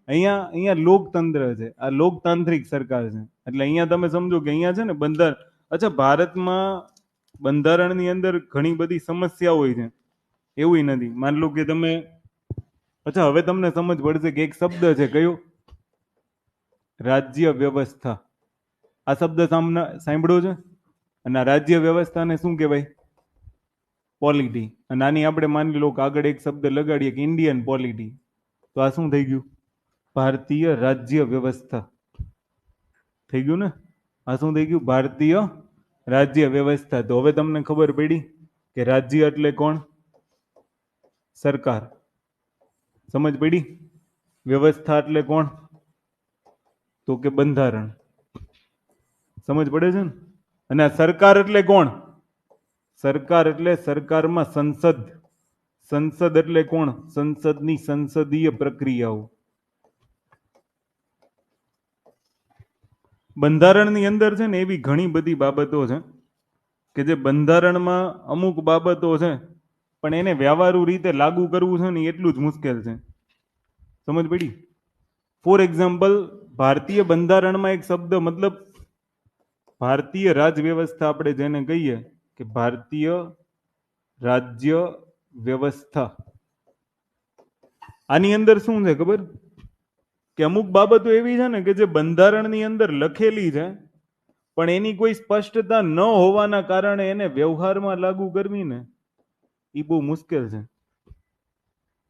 અહીંયા લોકતંત્ર છે, આ લોકતાંત્રિક સરકાર છે. એટલે અહીંયા તમે સમજો કે અહીંયા છે ને બંધારણ. અચ્છા, ભારતમાં બંધારણની અંદર ઘણી બધી સમસ્યા હોય છે, એવું નથી. માન લો કે તમે, અચ્છા હવે તમને સમજ પડશે કે એક શબ્દ છે કયો? રાજ્ય વ્યવસ્થા. આ શબ્દ સાંભળ્યો છે? અને આ રાજ્ય વ્યવસ્થાને શું કહેવાય? પોલિટી. અને આની આપણે માની લો કે આગળ એક શબ્દ લગાડીએ કે ઇન્ડિયન પોલિટી, તો આ શું થઈ ગયું? ભારતીય રાજ્ય વ્યવસ્થા થઈ ગયું ને? આ શું થઈ ગયું? ભારતીય રાજ્ય વ્યવસ્થા. તો હવે તમને ખબર પડી કે રાજ્ય એટલે કોણ? સરકાર. સમજ પડી? વ્યવસ્થા એટલે કોણ? તો કે બંધારણ. સમજ પડે છે ને? અને આ સરકાર એટલે કોણ? સરકાર એટલે સરકારમાં સંસદ. સંસદ એટલે કોણ? સંસદની સંસદીય પ્રક્રિયાઓ. બંધારણની અંદર છે ને એવી ઘણી બધી બાબતો છે કે જે બંધારણમાં અમુક બાબતો છે પણ એને વ્યવહારુ રીતે લાગુ કરવું છે ને એટલું જ મુશ્કેલ છે. સમજ પડી? ફોર એક્ઝામ્પલ, ભારતીય બંધારણમાં એક શબ્દ, મતલબ ભારતીય રાજ વ્યવસ્થા આપણે જેને કહીએ કે ભારતીય રાજ્ય વ્યવસ્થા, આની અંદર શું છે ખબર? કે અમુક બાબતો એવી છે ને કે જે બંધારણની અંદર લખેલી છે પણ એની કોઈ સ્પષ્ટતા ન હોવાના કારણે એને વ્યવહારમાં લાગુ કરવી ને એ બહુ મુશ્કેલ છે.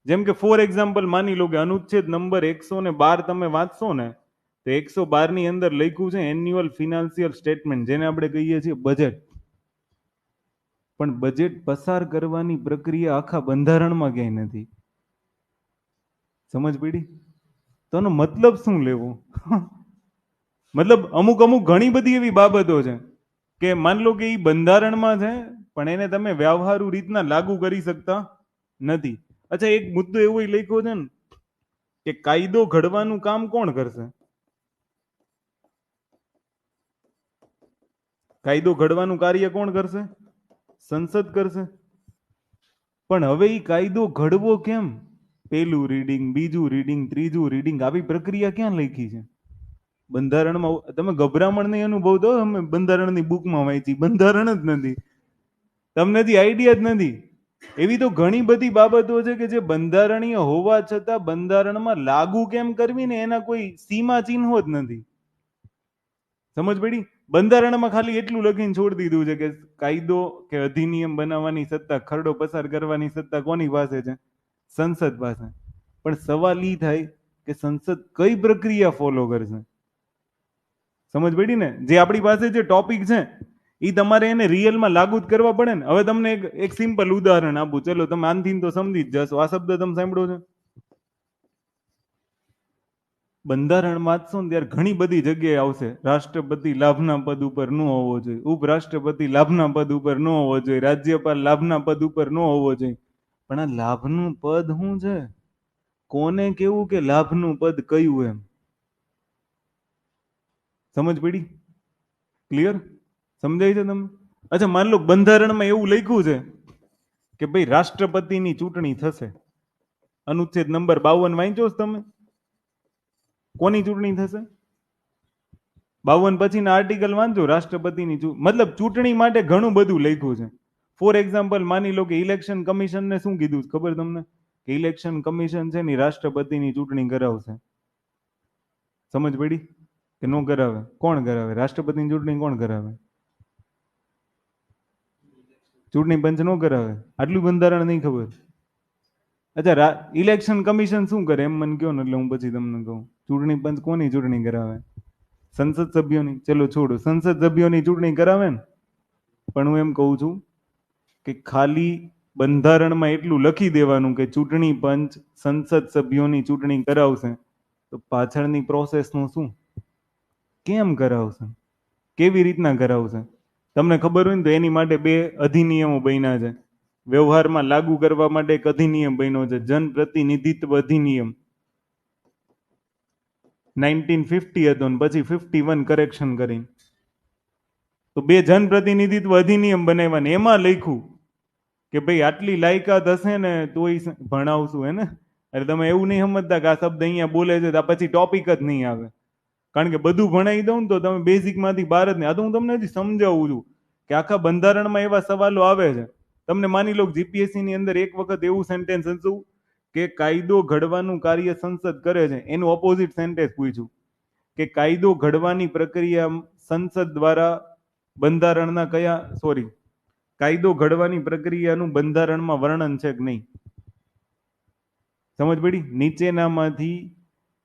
જેમ કે ફોર એક્ઝામ્પલ માની લો કે અનુચ્છેદ નંબર 112 તમે વાંચશો ને તો 112 ની અંદર લખ્યું છે એન્યુઅલ ફિનાન્શિયલ સ્ટેટમેન્ટ, જેને આપણે કહીએ છીએ બજેટ. પણ બજેટ પસાર કરવાની પ્રક્રિયા આખા બંધારણમાં ક્યાંય નથી. સમજ પડી? તો એનો મતલબ શું લેવો? મતલબ અમુક અમુક ઘણી બધી એવી બાબતો છે કે માન લો કે એ બંધારણમાં છે પણ એને તમે વ્યવહારુ રીતના લાગુ કરી શકતા નથી. અચ્છા, એક મુદ્દો એવો લખ્યો છે ને કે કાયદો ઘડવાનું કામ કોણ કરશે? કાયદો ઘડવાનું કાર્ય કોણ કરશે? સંસદ કરશે. પણ હવે એ કાયદો ઘડવો કેમ? પહેલું રીડિંગ, બીજું રીડિંગ, ત્રીજું રીડિંગ, આવી પ્રક્રિયા ક્યાં લખી છે બંધારણમાં? તમે ગભરામણ નહીં અનુભવતો? અમે બંધારણની બુકમાં વાંચી, બંધારણ જ નથી, તમને હજી આઈડિયા જ નથી. એવી તો ઘણી બધી બાબતો છે કે જે બંધારણીય હોવા છતાં બંધારણમાં લાગુ કેમ કરવી ને એના કોઈ સીમા ચિહ્નો જ નથી. સમજ પડી? બંધારણમાં ખાલી એટલું લખીને છોડી દીધું છે કે કાયદો કે અધિનિયમ બનાવવાની સત્તા, ખરડો પસાર કરવાની સત્તા કોની પાસે છે? સંસદ પાસે. પણ સવાલ ઈ થાય કે સંસદ કઈ પ્રક્રિયા ફોલો કરશે? સમજ પડી ને? જે આપણી પાસે જે ટોપિક છે એ તમારે એને રિયલમાં લાગુ જ કરવા પડે ને. હવે તમને એક સિમ્પલ ઉદાહરણ આપું, ચલો તમે આનથી તો સમજી જ જશો. આ શબ્દ તમે સાંભળો છો? બંધારણ વાંચશો ને ત્યારે ઘણી બધી જગ્યાએ આવશે રાષ્ટ્રપતિ લાભના પદ ઉપર ન હોવો જોઈએ, ઉપરાષ્ટ્રપતિ લાભના પદ ઉપર ન હોવો જોઈએ, રાજ્યપાલ લાભના પદ ઉપર ન હોવો જોઈએ. પણ આ લાભનું પદ શું છે? કોને કેવું કે લાભનું પદ કયું? એમ સમજ પડી? ક્લિયર? સમજાય છે તમને? અચ્છા, માન લો બંધારણમાં એવું લખ્યું છે કે ભાઈ રાષ્ટ્રપતિની ચૂંટણી થશે. અનુચ્છેદ નંબર 52 વાંચ્યો છો તમે? કોની ચૂંટણી થશે? 52 પછીના આર્ટિકલ વાંચો, રાષ્ટ્રપતિની મતલબ ચૂંટણી માટે ઘણું બધું લખ્યું છે. ફોર એક્ઝામ્પલ માની લો કે ઇલેક્શન કમિશનને શું કીધું ખબર તમને? કે ઇલેક્શન કમિશન છે ને રાષ્ટ્રપતિની ચૂંટણી કરાવશે. સમજ પડી? કે નો કરાવે? કોણ કરાવે? રાષ્ટ્રપતિની ચૂંટણી કોણ કરાવે? ચૂંટણી પંચ નો કરાવે. આટલું બંધારણ નહીં ખબર? અચ્છા, ઇલેક્શન કમિશન શું કરે એમ મને કહો ને એટલે હું પછી તમને કહું. ચૂંટણી પંચ કોની ચૂંટણી કરાવે? સંસદ સભ્યોની. ચલો છોડો, સંસદ સભ્યોની ચૂંટણી કરાવે ને. પણ હું એમ કહું છું કે ખાલી બંધારણમાં એટલું લખી દેવાનું કે ચૂંટણી પંચ સંસદ સભ્યોની ચૂંટણી કરાવશે, તો પાછળની પ્રોસેસનું શું? કેમ કરાવશે? કેવી રીતના કરાવશે? તમને ખબર હોય ને તો એની માટે 2 અધિનિયમો બન્યા છે. વ્યવહારમાં લાગુ કરવા માટે એક અધિનિયમ બન્યો છે, જનપ્રતિનિધિત્વ અધિનિયમ. 1950 હતો ને પછી 51 કરેક્શન કરીને તો 2 જનપ્રતિનિધિત્વ અધિનિયમ બનાવ્યા ને એમાં લખ્યું કે ભાઈ આટલી લાયકાત હશે ને તોય ભણાવશું, હે ને? એટલે તમે એવું નહીં સમજતા કે આ શબ્દ અહીંયા બોલે છે તો પછી ટોપિક જ નહીં આવે. કારણ કે બધું ભણાવી દઉં ને તો તમે બેઝિકમાંથી બહાર જ નહીં. આ તો હું તમને હજી સમજાવું છું કે આખા બંધારણમાં એવા સવાલો આવે છે. તમને માની લો જીપીએસસી ની અંદર એક વખત એવું સેન્ટેન્સ હતું કે કાયદો ઘડવાનું કાર્ય સંસદ કરે છે, એનું ઓપોઝિટ સેન્ટેન્સ પૂછ્યું કે કાયદો ઘડવાની પ્રક્રિયા સંસદ દ્વારા બંધારણના કાયદો ઘડવાની પ્રક્રિયાનું બંધારણમાં વર્ણન છે કે નહીં? સમજ પડી? નીચેનામાંથી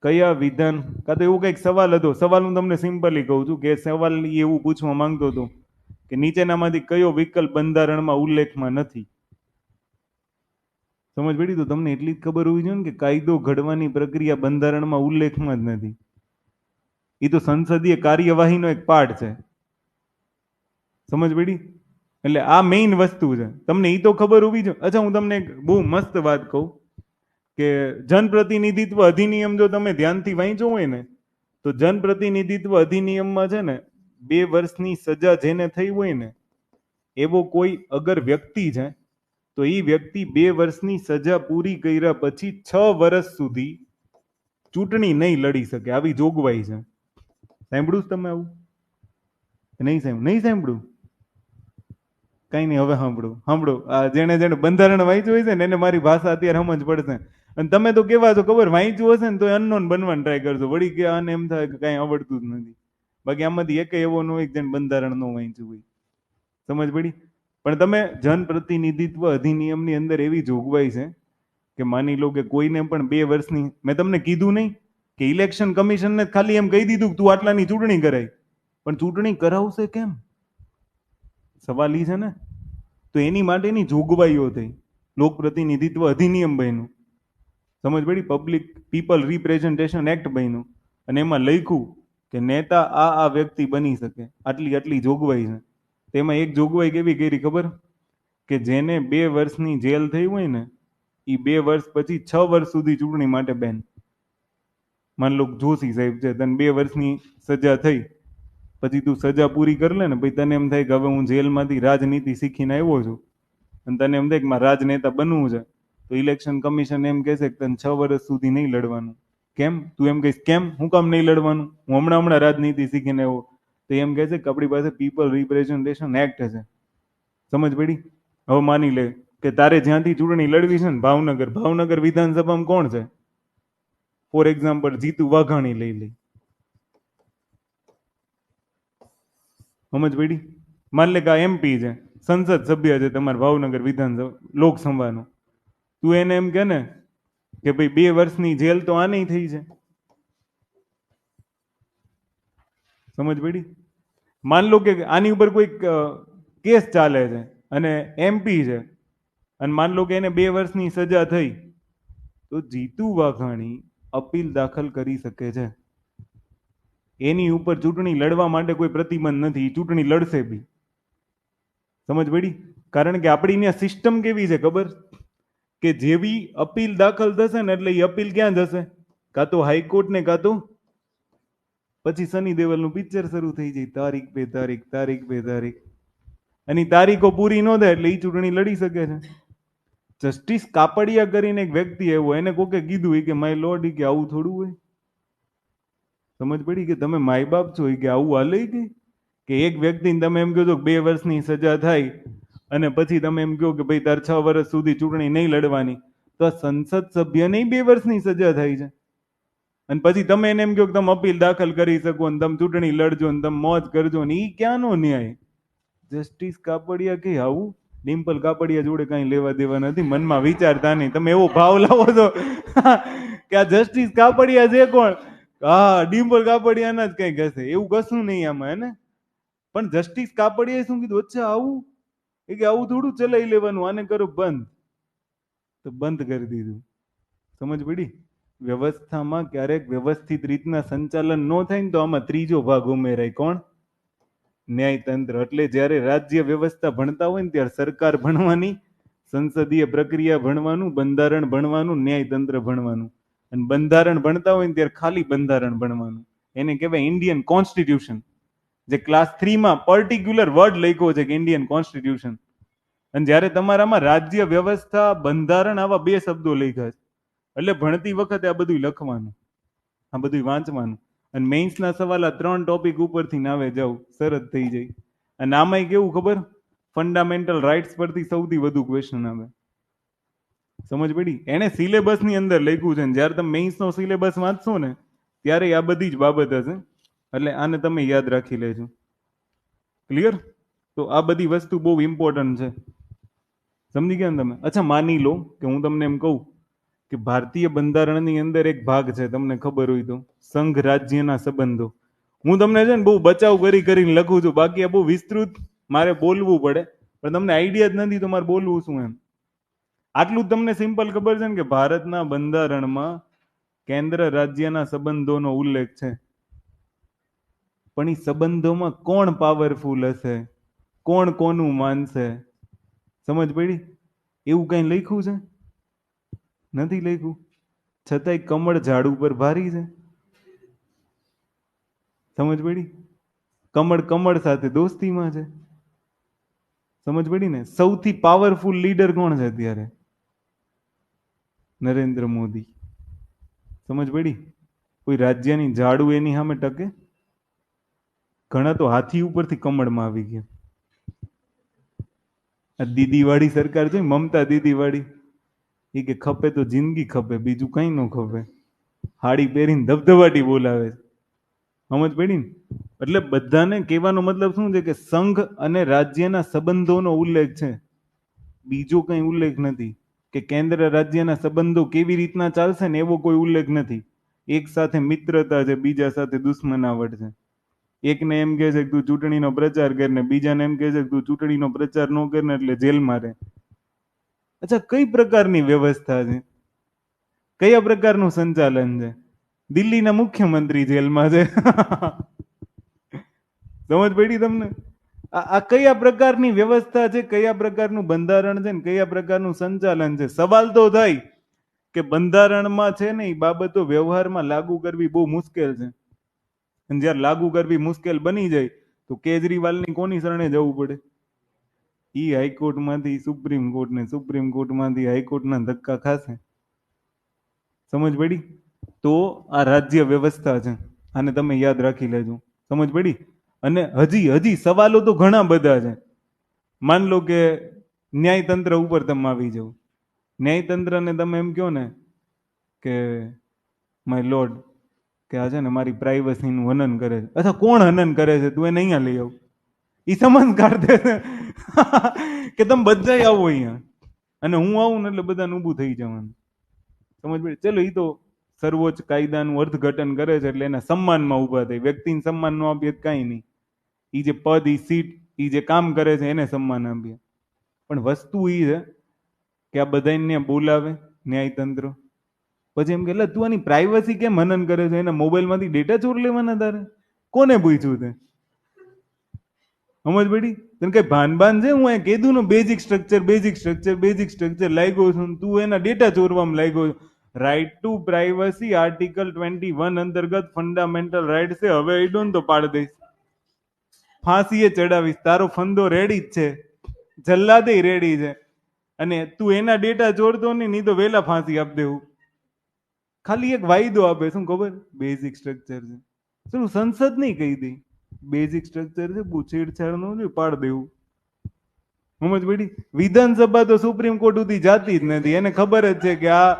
કયા વિધાન, કાં તો એવું કંઈક સવાલ હતો. સવાલ હું તમને સિમ્પલી કહું છું કે સવાલ એવું પૂછવા માંગતો હતો કે નીચેનામાંથી કયો વિકલ્પ બંધારણમાં ઉલ્લેખમાં નથી? સમજ પડી? તો તમને એટલી જ ખબર હોવી જોઈએ ને કે કાયદો ઘડવાની પ્રક્રિયા બંધારણમાં ઉલ્લેખમાં જ નથી. એ તો સંસદીય કાર્યવાહીનો એક પાર્ટ છે. સમજ પડી? એટલે આ મેઇન વસ્તુ છે, તમને એ તો ખબર હોવી જોઈએ. અચ્છા, હું તમને એક બહુ મસ્ત વાત કહું કે જનપ્રતિનિધિત્વ અધિનિયમ જો તમે ધ્યાનથી વાંચ્યો હોય ને, તો જનપ્રતિનિધિત્વ અધિનિયમમાં છે ને 2 વર્ષની સજા જેને થઈ હોય ને, એવો કોઈ અગર વ્યક્તિ છે તો એ વ્યક્તિ 2 વર્ષની સજા પૂરી કર્યા પછી 6 વર્ષ સુધી ચૂંટણી નહીં લડી શકે, આવી જોગવાઈ છે. સાંભળ્યું છે તમે આવું? નહીં સાંભળ્યું? કઈ નહીં, હવે સાંભળો. આ જેને બંધારણ વાંચ્યું હોય છે ને એને મારી ભાષા અત્યારે સમજ પડશે. અને તમે તો કેવા છો ખબર, વાંચ્યું હશે ને તો અનનોન બનવાનું ટ્રાય કરજો, વળી કે આને એમ થાય કે કઈ આવડતું જ નથી. બાકી આમાંથી એક એવો ન હોય કે જેને બંધારણ ન વાંચ્યું હોય. સમજ પડી? પણ તમે જનપ્રતિનિધિત્વ અધિનિયમની અંદર એવી જોગવાઈ છે કે માની લો કે કોઈને પણ 2 વર્ષની, મેં તમને કીધું નહીં કે ઇલેક્શન કમિશનને ખાલી એમ કહી દીધું કે તું આટલાની ચૂંટણી કરાય, પણ ચૂંટણી કરાવશે કેમ? સવાલ ઈ છે ને. તો એની માટેની જોગવાઈઓ થઈ, લોક પ્રતિનિધિત્વ અધિનિયમ બન્યું. સમજ પડી? પીપલ રિપ્રેઝન્ટેશન એક્ટ બન્યું અને એમાં લખ્યું કે નેતા આ વ્યક્તિ બની શકે, આટલી જોગવાઈ છે. તેમાં એક જોગવાઈ કેવી કરી ખબર? કે જેને 2 વર્ષની જેલ થઈ હોય ને, એ 2 વર્ષ પછી 6 વર્ષ સુધી ચૂંટણી માટે બેન. માન લો જોશી સાહેબ છે, તને 2 વર્ષની સજા થઈ, પછી તું સજા પૂરી કરી લે ને, પછી તને એમ થાય કે હવે હું જેલમાંથી રાજનીતિ શીખીને આવ્યો છું અને તને એમ થાય કે મારે રાજનેતા બનવું છે, તો ઇલેક્શન કમિશન એમ કહેશે કે તને 6 વર્ષ સુધી નહીં લડવાનું. કેમ? તું એમ કહીશ કેમ, હું કામ નહીં લડવાનું, હું હમણાં રાજનીતિ શીખીને આવ્યો. તો એમ કહેશે કે આપણી પાસે પીપલ રિપ્રેઝન્ટેશન એક્ટ છે. સમજ પડી? હવે માની લે કે તારે જ્યાંથી ચૂંટણી લડવી છે ને, ભાવનગર વિધાનસભામાં કોણ છે? ફોર એક્ઝામ્પલ જીતુ વાઘાણી લઈ લે. સમજ પડી? માન લે કે આ એમપી છે, સંસદ સભ્ય છે તમારા ભાવનગર વિધાનસભા લોકસભાનો. તું એને એમ કે ને કે ભાઈ 2 વર્ષની જેલ તો આ નહીં થઈ છે. સમજ પડી? માન લો કે આની ઉપર કોઈ કેસ ચાલે છે અને એમપી છે, અને માન લો કે એને 2 વર્ષની સજા થઈ, તો જીતુ વાઘાણી અપીલ દાખલ કરી શકે છે. એની ઉપર ચૂંટણી લડવા માટે કોઈ પ્રતિબંધ નથી, ચૂંટણી લડશે બી. સમજ પડી? કારણ કે આપણી ત્યાં સિસ્ટમ કેવી છે ખબર? કે જેવી અપીલ દાખલ થશે ને એટલે એ અપીલ ક્યાં જશે? કાં તો હાઈકોર્ટ ને કાં તો પછી સની દેવલનું પિક્ચર શરૂ થઈ જાય, તારીખ પે તારીખ. અને તારીખો પૂરી ન થાય એટલે એ ચૂંટણી લડી શકે છે. જસ્ટિસ કાપડિયા કરીને એક વ્યક્તિ એવો, એને કોકે કીધું કે માય લોર્ડ કે આવું થોડું હોય. સમજ પડી? કે તમે માય બાપ છો કે આવું હાલે કે એક વ્યક્તિને તમે એમ કહો છો 2 વર્ષની સજા થાય અને પછી તમે એમ કહો કે ભાઈ તાર 6 વર્ષ સુધી ચૂંટણી નહીં લડવાની, તો આ સંસદ સભ્યને 2 વર્ષની સજા થાય છે. અને પછી તમે એને એમ કહો કે તમે અપીલ દાખલ કરી શકો ને તમે ચૂંટણી લડજો ને તમે મોજ કરજો ને, એ ક્યાંનો ન્યાય? જસ્ટિસ કાપડિયા કે આવું? ડિમ્પલ કાપડિયા જોડે કઈ લેવા દેવા નથી, મનમાં વિચારતા નહીં. તમે એવો ભાવ લાવો છો કે આ જસ્ટિસ કાપડિયા છે કોણ? હા, ડિમ્પલ કાપડિયાના જ કઈ કહેશે, એવું કશું નહીં આમાં, હે ને? પણ જસ્ટિસ કાપડિયાએ શું કીધું? અચ્છા આવું? એ કે આવું થોડું ચલાવી લેવાનું, આને કરો બંધ. તો બંધ કરી દીધું. સમજ પડી? વ્યવસ્થામાં ક્યારેક વ્યવસ્થિત રીતના સંચાલન ન થાય ને તો આમાં ત્રીજો ભાગ ઉમેરાય. કોણ? ન્યાયતંત્ર. એટલે જ્યારે રાજ્ય વ્યવસ્થા ભણતા હોય ને ત્યારે સરકાર ભણવાની, સંસદીય પ્રક્રિયા ભણવાનું, બંધારણ ભણવાનું, ન્યાયતંત્ર ભણવાનું. અને બંધારણ ભણતા હોય ને ત્યારે ખાલી બંધારણ ભણવાનું. એને કહેવાય ઇન્ડિયન કોન્સ્ટિટ્યુશન. જે ક્લાસ 3માં પર્ટિક્યુલર વર્ડ લખ્યો છે કે ઇન્ડિયન કોન્સ્ટિટ્યુશન. અને જ્યારે તમારામાં રાજ્ય વ્યવસ્થા, બંધારણ, આવા 2 શબ્દો લખ્યા છે, એટલે ભણતી વખતે આ બધું લખવાનું, આ બધું વાંચવાનું. અને મેઇન્સના સવાલ આ 3 ટોપિક ઉપરથી નાવે જાવ, સરસ થઈ જાય. અને આમાંય કેવું ખબર? ફંડામેન્ટલ રાઇટ્સ પરથી સૌથી વધુ ક્વેશ્ચન આવે. સમજ પડી? એને સિલેબસની અંદર લખ્યું છે, જ્યારે તમે મેઇન્સનો સિલેબસ વાંચશો ને ત્યારે આ બધી જ બાબત હશે. એટલે આને તમે યાદ રાખી લેજો. ક્લિયર? તો આ બધી વસ્તુ બહુ ઇમ્પોર્ટન્ટ છે. સમજી ગયા ને તમે? અચ્છા, માની લો કે હું તમને એમ કહું કે ભારતીય બંધારણની અંદર એક ભાગ છે, તમને ખબર હોય તો, સંઘ રાજ્યના સંબંધો. હું તમને છે ને બહુ બચાવ કરીને લખું છું, બાકી આ બહુ વિસ્તૃત મારે બોલવું પડે, પણ તમને આઈડિયા જ નથી તો મારે બોલવું શું એમ. આટલું તમને સિમ્પલ ખબર છે ને કે ભારતના બંધારણમાં કેન્દ્ર રાજ્યના સંબંધોનો ઉલ્લેખ છે, પણ એ સંબંધોમાં કોણ પાવરફુલ હશે, કોણ કોનું માનશે, સમજ પડી? એવું કઈ લખ્યું છે? નથી લખ્યું. છતાંય કમળ ઝાડ ઉપર ભારી છે. સમજ પડી? કમળ કમળ સાથે દોસ્તીમાં છે. સમજ પડી ને? સૌથી પાવરફુલ લીડર કોણ છે અત્યારે? નરેન્દ્ર મોદી. સમજ પડી? કોઈ રાજ્યની ઝાડુ એની સામે ટકે? ઘણા તો હાથી ઉપરથી કમળમાં આવી ગયા. આ દીદી વાળી સરકાર છે, મમતા દીદી વાળી, એ કે ખપે તો જિંદગી ખપે, બીજું કઈ ન ખપે. હાડી પહેરીને ધબધબાટી બોલાવે. સમજ પડી ને? એટલે બધાને કહેવાનો મતલબ શું છે કે સંઘ અને રાજ્યના સંબંધોનો ઉલ્લેખ છે, બીજો કઈ ઉલ્લેખ નથી. કે કેન્દ્ર રાજ્યના સંબંધો કેવી રીતના ચાલશે ને એવો કોઈ ઉલ્લેખ નથી. એક સાથે મિત્રતા છે, બીજા સાથે દુશ્મનાવટ છે. એકને એમ કહે છે કે તું ચૂંટણીનો પ્રચાર કર ને બીજાને એમ કહે છે કે તું ચૂંટણીનો પ્રચાર ન કર ને એટલે જેલમાં રહે. અચ્છા, કઈ પ્રકારની વ્યવસ્થા છે? કયા પ્રકારનું સંચાલન છે? દિલ્હીના મુખ્યમંત્રી જેલમાં છે. સમજ પડી તમને? આ કયા પ્રકારની વ્યવસ્થા છે, કયા પ્રકારનું બંધારણ છે ને કયા પ્રકારનું સંચાલન છે? સવાલ તો થાય કે બંધારણમાં છે ને એ બાબતો વ્યવહારમાં લાગુ કરવી બહુ મુશ્કેલ છે, અને જ્યારે લાગુ કરવી મુશ્કેલ બની જાય તો કેજરીવાલની કોની શરણે જવું પડે? ઈ હાઈકોર્ટમાંથી સુપ્રીમ કોર્ટ ને સુપ્રીમ કોર્ટમાંથી હાઈકોર્ટના ધક્કા ખાશે. સમજ પડી? તો આ રાજ્ય વ્યવસ્થા છે, આને તમે યાદ રાખી લેજો. સમજ પડી? અને હજી હજી સવાલો તો ઘણા બધા છે. માન લો કે ન્યાયતંત્ર ઉપર તમે આવી જાઓ, ન્યાયતંત્રને તમે એમ કહો ને કે માય લોર્ડ, કે આ છે ને મારી પ્રાઇવસીનું હનન કરે છે. અથવા કોણ હનન કરે છે? તું એને અહીંયા લઈ આવ. એ સમજ કાઢે છે કે તમે બધા આવો અહીંયા, અને હું આવું ને એટલે બધાને ઊભું થઈ જવાનું. સમજ પડી? ચલો, એ તો સર્વોચ્ચ કાયદાનું અર્થઘટન કરે છે એટલે એના સન્માનમાં ઊભા થાય. વ્યક્તિને સન્માન ન આપીએ કાંઈ નહીં. એ જે પદ, એ સીટ, એ જે કામ કરે છે એને સન્માન આપીએ. પણ વસ્તુ એ છે કે આ બધાને બોલાવે ન્યાયતંત્ર, પછી એમ કે એટલે તું આની પ્રાઇવસી કેમ હનન કરે છે? એના મોબાઈલમાંથી ડેટા ચોર લેવાના તારે? કોને પૂછ્યું તે? સમજ પડી? તને કઈ ભાન છે? હું કીધું ને basic structure, basic structure, basic structure લાગ્યો છું, તું એના ડેટા ચોરવામાં લાગ્યો. રાઇટ ટુ પ્રાઇવસી આર્ટિકલ 21 અંતર્ગત ફંડામેન્ટલ રાઇટ છે. હવે એ ડોન તો પાડ દઈશ, ફાંસીએ ચડાવીશ. તારો ફંદો રેડી જ છે, જલ્લાદે રેડી છે, અને તું એના ડેટા ચોરતો નહીં તો વેલા ફાંસી આપી દેવું. ખાલી એક વાયદો આપે, શું ખબર? બેઝિક સ્ટ્રક્ચર છે. શું સંસદ નહીં કહી દે બેઝિક સ્ટ્રક્ચર છે, બહુ છેડછાડ નો જોઈએ, પાડ દેવું. સમજ પડી? વિધાનસભા તો સુપ્રીમ કોર્ટ સુધી જાતી જ નથી. એને ખબર જ છે કે આ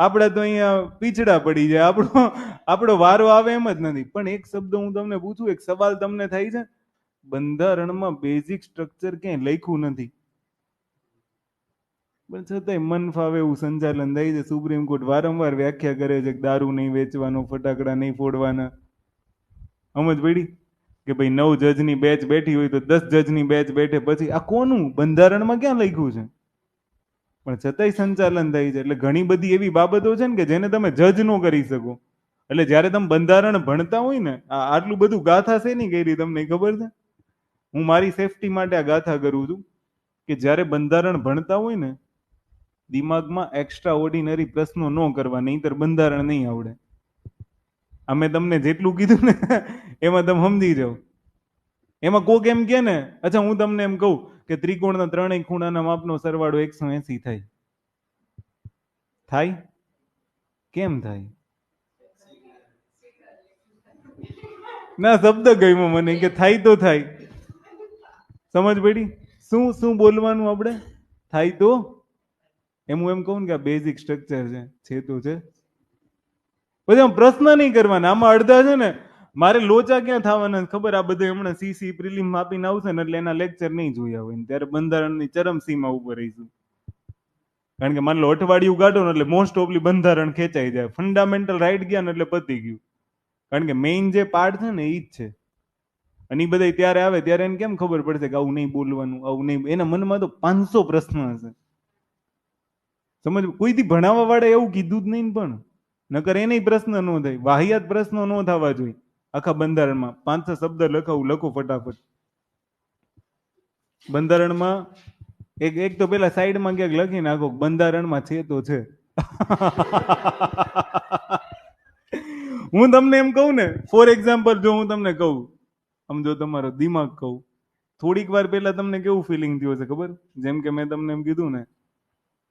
આપણે તો અહીંયા પીછડા પડી જાય, આપણો વારો આવે એમ જ નથી. પણ એક શબ્દ હું તમને પૂછું, એક સવાલ તમને થાય છે, બંધારણમાં બેઝિક સ્ટ્રક્ચર ક્યાંય લખ્યું નથી, પણ છતાંય મન ફાવે એવું સંચાલન થાય છે. સુપ્રીમ કોર્ટ વારંવાર વ્યાખ્યા કરે છે કે દારૂ નહીં વેચવાનો, ફટાકડા નહીં ફોડવાના. સમજ પડી? કે ભાઈ 9 જજની બેચ બેઠી હોય તો 10 જજની બેચ બેઠે. પછી આ કોનું બંધારણમાં ક્યાં લખ્યું છે? પણ છતાંય સંચાલન થાય છે. એટલે ઘણી બધી એવી બાબતો છે ને કે જેને તમે જજ ન કરી શકો. એટલે જ્યારે તમે બંધારણ ભણતા હોય ને, આટલું બધું ગાથા છે નહીં કરી, તમને ખબર છે? હું મારી સેફટી માટે આ ગાથા કરું છું કે જ્યારે બંધારણ ભણતા હોય ને, દિમાગમાં એક્સ્ટ્રા ઓર્ડિનરી પ્રશ્નો ન કરવા, નહીંતર બંધારણ નહીં આવડે. અમે તમને જેટલું કીધું ને એમાં તમે સમજી જાઓ. એમાં કોક એમ કે ને, અચ્છા હું તમને એમ કહું કે ત્રિકોણના ત્રણેય ખૂણાના માપનો સરવાળો 180 થાય. થાય? કેમ થાય? ના, શબ્દ ગમ્યો મને કે થાય તો થાય. સમજ પડી? શું શું બોલવાનું આપણે? થાય તો એમ હું એમ કહું ને કે આ બેઝિક સ્ટ્રક્ચર છે તો છે. પછી આમ પ્રશ્ન નહીં કરવાના. આમાં અડધા છે ને, મારે લોચા ક્યાં થવાના ખબર? આ બધે હમણાં સીસી પ્રિલિમ આપીને આવશે ને એટલે એના લેક્ચર નહીં જોયા હોય, ત્યારે બંધારણની ચરમસીમા ઉપર રહીશું. કારણ કે માન લો અઠવાડિયું કાઢો ને એટલે મોસ્ટ ઓફલી બંધારણ ખેંચાઈ જાય. ફંડામેન્ટલ રાઈટ ગયા ને એટલે પતી ગયું. કારણ કે મેઇન જે પાર્ટ છે ને એ જ છે. અને એ બધા ત્યારે આવે ત્યારે એને કેમ ખબર પડશે કે આવું નહીં બોલવાનું, આવું નહીં? એના મનમાં તો 500 પ્રશ્ન હશે. સમજ, કોઈથી ભણાવવા વાળા એવું કીધું જ નહીં ને, પણ નકર એને પ્રશ્ન ન થાય, વાહિયાત પ્રશ્નો ન થવા જોઈએ. આખા બંધારણમાં 500 શબ્દ લખાવું, લખો ફટાફટ. બંધારણમાં એક એક તો પેલા સાઈડમાં ક્યાંક લખી નાખો, બંધારણમાં છે તો છે. હું તમને એમ કહું ને, ફોર એક્ઝામ્પલ, જો હું તમને કહું, આમ જો તમારો દિમાગ કહું, થોડીક વાર પહેલા તમને કેવું ફિલિંગ થયું હશે ખબર? જેમ કે મેં તમને એમ કીધું ને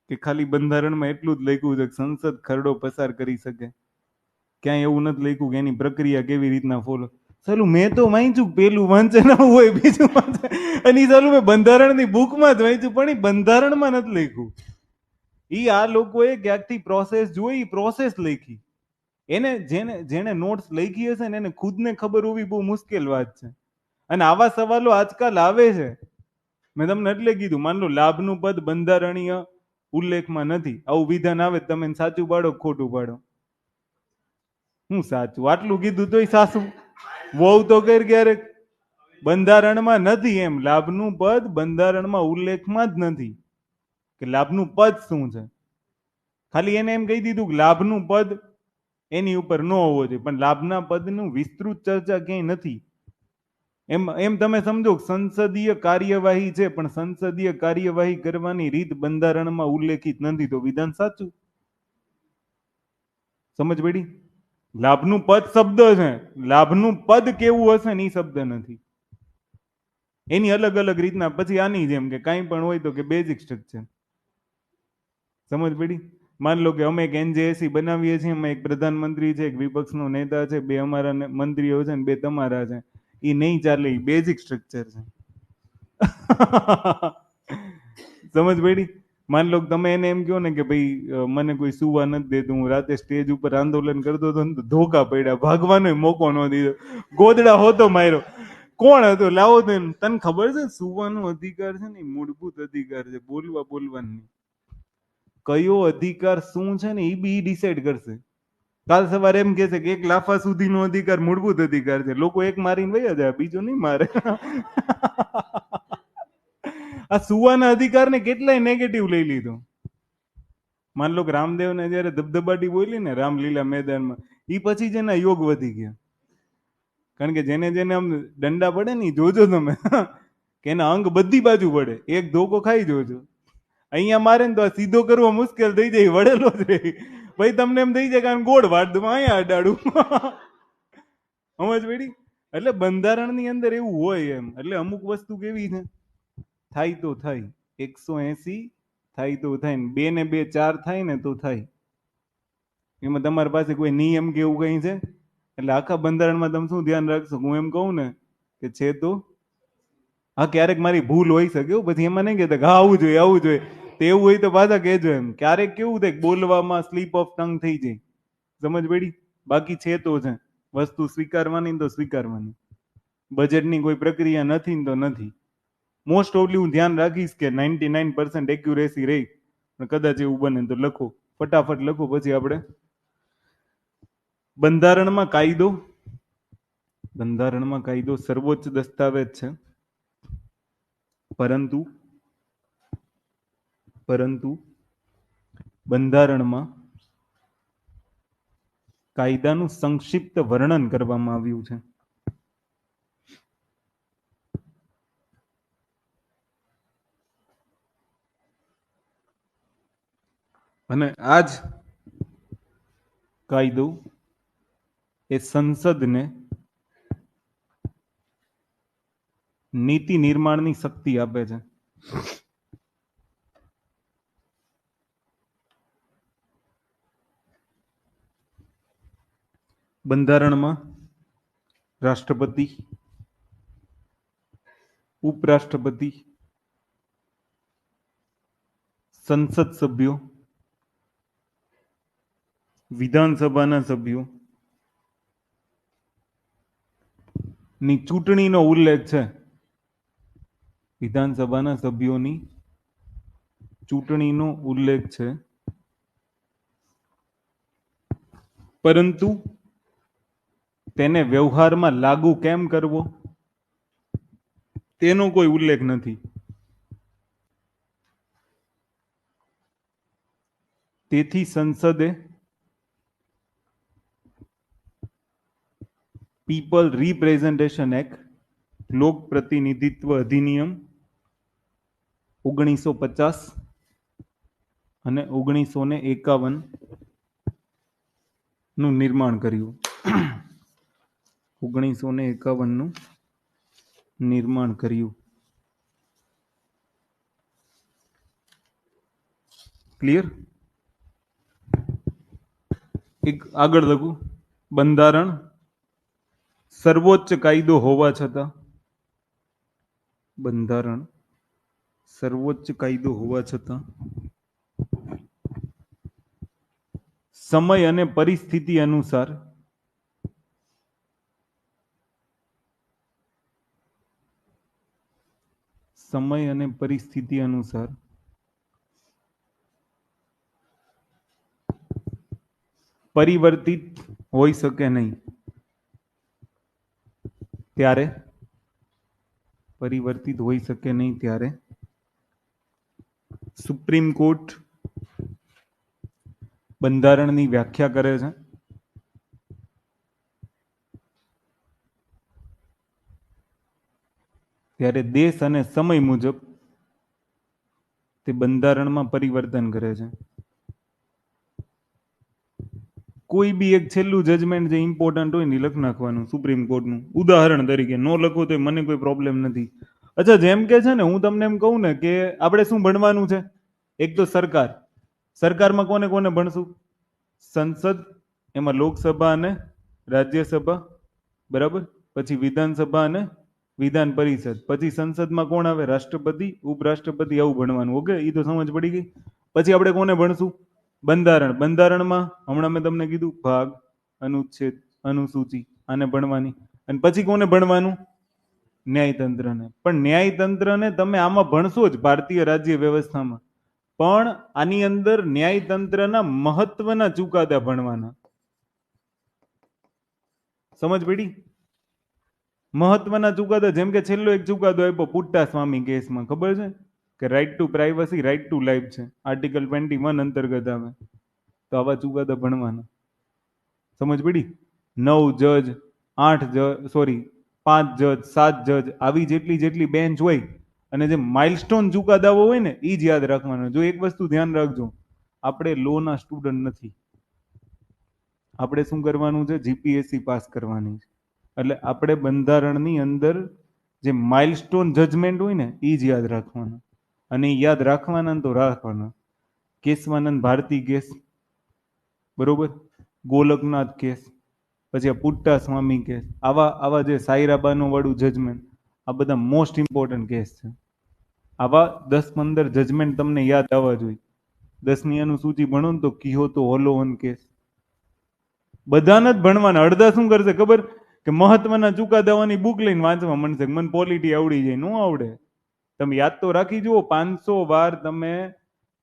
કે ખાલી બંધારણમાં એટલું જ લખ્યું છે કે સંસદ ખરડો પસાર કરી શકે, ક્યાંય એવું નથી લખ્યું કે એની પ્રક્રિયા કેવી રીતના ફોલો. ચાલું મેં તો વાંચ્યું, પેલું વાંચે ના હોય બીજું વાંચે, અને ચાલું મેં બંધારણની બુકમાં જ વાંચ્યું, પણ એ બંધારણમાં નથી લખ્યું. એ આ લોકોએ ક્યાંકથી પ્રોસેસ જોઈ, પ્રોસેસ લખી. એને જેને જેને નોટ્સ લખી હશે ને એને ખુદને ખબર હોવી બહુ મુશ્કેલ વાત છે. અને આવા સવાલો આજકાલ આવે છે. મેં તમને એટલે કીધું, માન લો લાભનું પદ બંધારણીય ઉલ્લેખમાં નથી, આવું વિધાન આવે, તમે સાચું પાડો ખોટું પાડો? હું સાચું, આટલું કીધું તોય સાસુ વહુ તો કર ક્યારેક બંધારણમાં નથી, એમ લાભનું પદ બંધારણમાં ઉલ્લેખમાં જ નથી કે લાભનું પદ શું છે. ખાલી એને એમ કહી દીધું કે લાભનું પદ એની ઉપર ન હોવો જોઈએ, પણ લાભના પદનું વિસ્તૃત ચર્ચા ક્યાંય નથી. એમ તમે સમજો સંસદીય કાર્યવાહી છે, પણ સંસદીય કાર્યવાહી કરવાની રીત બંધારણમાં ઉલ્લેખિત નથી, તો વિધાન સાચું. સમજ પડી? લાભનું પદ શબ્દ છે, લાભનું પદ કેવું હશે ને એ શબ્દ નથી. એની અલગ અલગ રીતના, પછી આની જેમ કે કાંઈ પણ હોય તો કે બેઝિક સ્ટ્રક્ચર. સમજ પડી? માન લો કે અમે એક NJSC બનાવીએ છીએ, એમાં એક પ્રધાનમંત્રી છે, એક વિપક્ષનો નેતા છે, બે અમારા મંત્રીઓ છે ને બે તમારા છે. એ નહીં ચાલે, એ બેઝિક સ્ટ્રક્ચર છે. સમજ પડી? માન લો તમે એને એમ કહો ને કે ભાઈ મને કોઈ સુવા નથી દેતું, હું રાતે સ્ટેજ ઉપર આંદોલન કરતો હતો ને તો ધોકા પડ્યા, ભાગવાનો મોકો ન દીધો, ગોદડા હોતો માર્યો. કોણ હતો? લાવો તો તને ખબર છે સુવાનો અધિકાર છે ને મૂળભૂત અધિકાર છે, બોલવાની. કયો અધિકાર શું છે ને એ બી ડિસાઈડ કરશે. કાલ સવારે એમ કે છે કે એક લાફા સુધીનો અધિકાર મૂળભૂત અધિકાર છે, લોકો એક મારીને વયા જાય, બીજો નહીં મારે. આ સુવાના અધિકારને કેટલાય નેગેટિવ લઈ લીધો. માન લો કે રામદેવને જયારે ધબધબાટી બોલી ને રામલીલા મેદાનમાં, એ પછી જ એના યોગ વધી ગયા. કારણ કે જેને જેને આમ દંડા પડે ને જોજો તમે, કે એના અંગ બધી બાજુ પડે, એક ધોકો ખાઈ જોજો. અહીંયા મારે ને તો આ સીધો કરવો મુશ્કેલ થઈ જાય, વળેલો જ રહે. ભાઈ તમને એમ થઈ જાય કારણ ગોળ વાળ દઉં, અહીંયા અડાડું. સમજ પડી? એટલે બંધારણની અંદર એવું હોય એમ. એટલે અમુક વસ્તુ કેવી છે, થાય તો થાય, 180 થાય તો થાય, ને 2 ને 2 4 થાય ને તો થાય. એમાં તમારી પાસે કોઈ નિયમ કે એવું કઈ છે? એટલે આખા બંધારણમાં તમે શું ધ્યાન રાખશો? હું એમ કહું ને કે છે તો હા, ક્યારેક મારી ભૂલ હોઈ શકે, પછી એમાં નહીં કહેતા હા આવું જોઈએ આવું જોઈએ, તો એવું હોય તો પાછા કહેજો. એમ ક્યારેક કેવું થાય બોલવામાં સ્લીપ ઓફ ટંગ થઈ જાય. સમજ પડી? બાકી છે તો છે, વસ્તુ સ્વીકારવાની તો સ્વીકારવાની. બજેટની કોઈ પ્રક્રિયા નથી ને તો નથી. મોસ્ટ ઓફલી હું ધ્યાન રાખીશ કે 99% એક્યુરેસી રહી, પણ કદાચ એવું બને તો લખો, ફટાફટ લખો. પછી આપણે બંધારણમાં કાયદો સર્વોચ્ચ દસ્તાવેજ છે, પરંતુ બંધારણમાં કાયદાનું સંક્ષિપ્ત વર્ણન કરવામાં આવ્યું છે. અને આ જ કાયદો એ સંસદને નીતિ નિર્માણની શક્તિ આપે છે. બંધારણમાં રાષ્ટ્રપતિ, ઉપરાષ્ટ્રપતિ, સંસદ સભ્યો, વિધાનસભાના સભ્યો ની ચૂંટણીનો ઉલ્લેખ છે. વિધાનસભાના સભ્યોની ચૂંટણીનો ઉલ્લેખ છે, પરંતુ તેને વ્યવહારમાં લાગુ કેમ કરવો તેનો કોઈ ઉલ્લેખ નથી. તેથી સંસદે પીપલ રિપ્રેઝન્ટેશન એક્ટ લોક પ્રતિનિધિત્વ અધિનિયમ 1950 અને 1951 નું નિર્માણ કર્યું. 1951 નું નિર્માણ કર્યું. ક્લિયર? એક આગળ લખું. બંધારણ સર્વોચ્ચ કાયદો હોવા છતાં બંધારણ સર્વોચ્ચ કાયદો હોવા છતાં સમય અને પરિસ્થિતિ અનુસાર સમય અને પરિસ્થિતિ અનુસાર પરિવર્તિત હોઈ શકે નહીં. ત્યારે પરિવર્તિત હોઈ શકે નહીં ત્યારે સુપ્રીમ કોર્ટ બંધારણની વ્યાખ્યા કરે છે. ત્યારે દેશ અને સમય મુજબ તે બંધારણમાં પરિવર્તન કરે છે. કોઈ બી એક છેલ્લું જજમેન્ટ જે ઇમ્પોર્ટન્ટ હોય ને લખી નાખવાનું સુપ્રીમ કોર્ટનું. ઉદાહરણ તરીકે નો લખો તો મને કોઈ પ્રોબ્લેમ નથી. અચ્છા, જેમ કે છે ને હું તમને એમ કહું ને કે આપણે શું ભણવાનું છે? એક તો સરકાર. સરકારમાં કોને કોને ભણશું? સંસદ, એમાં લોકસભા અને રાજ્યસભા, બરાબર. પછી વિધાનસભા અને વિધાન પરિષદ. પછી સંસદમાં કોણ આવે? રાષ્ટ્રપતિ, ઉપરાષ્ટ્રપતિ. આવું ભણવાનું. ઓકે, એ તો સમજ પડી ગઈ. પછી આપણે કોને ભણશું? બંધારણ. બંધારણમાં હમણાં મેં તમને કીધું ભાગ, અનુચ્છેદ, અનુસૂચિ, આને ભણવાની. અને પછી કોને ભણવાનું? ન્યાયતંત્રને. પણ ન્યાયતંત્રને તમે આમાં ભણશો જ, ભારતીય રાજ્ય વ્યવસ્થામાં. પણ આની અંદર ન્યાયતંત્રના મહત્વના ચુકાદા ભણવાના. સમજ પડી? મહત્વના ચુકાદા. જેમ કે છેલ્લો એક ચુકાદો આપ્યો પુટ્ટા સ્વામી કેસમાં, ખબર છે કે right to privacy, right to life છે, આર્ટિકલ 21 અંતર્ગત આવે. તો આવા ચુકાદા ભણવાના. સમજ પડી? 9 જજ, 8 જજ, સોરી 5 જજ, 7 જજ, આવી જેટલી બેન્ચ હોય અને જે માઇલસ્ટોન ચુકાદાઓ હોય ને એ જ યાદ રાખવાના. જો એક વસ્તુ ધ્યાન રાખજો, આપણે લોના સ્ટુડન્ટ નથી. આપણે શું કરવાનું છે? જીપીએસસી પાસ કરવાની છે. એટલે આપણે બંધારણની અંદર જે માઇલસ્ટોન જજમેન્ટ હોય ને એ જ યાદ રાખવાના. અને યાદ રાખવાના તો રાખવાના. કેશવાનંદ ભારતી કેસ, બરોબર, ગોલકનાથ કેસ, પછી આ પુટ્ટા સ્વામી કેસ, આવા જે સાઈરાબાનો વાળું જજમેન્ટ, આ બધા મોસ્ટ ઇમ્પોર્ટન્ટ કેસ છે. આવા 10-15 જજમેન્ટ તમને યાદ આવવા જોઈએ. 10ની અનુસૂચિ ભણો ને તો કિહોતો હોલોવન કેસ, બધાને જ ભણવાના. અડધા શું કરશે ખબર? કે મહત્વના ચુકાદાઓની બુક લઈને વાંચવા માંડશે. મને પોલિટી આવડી જાય. નો આવડે. તમે યાદ તો રાખી જુઓ. 500 વાર તમે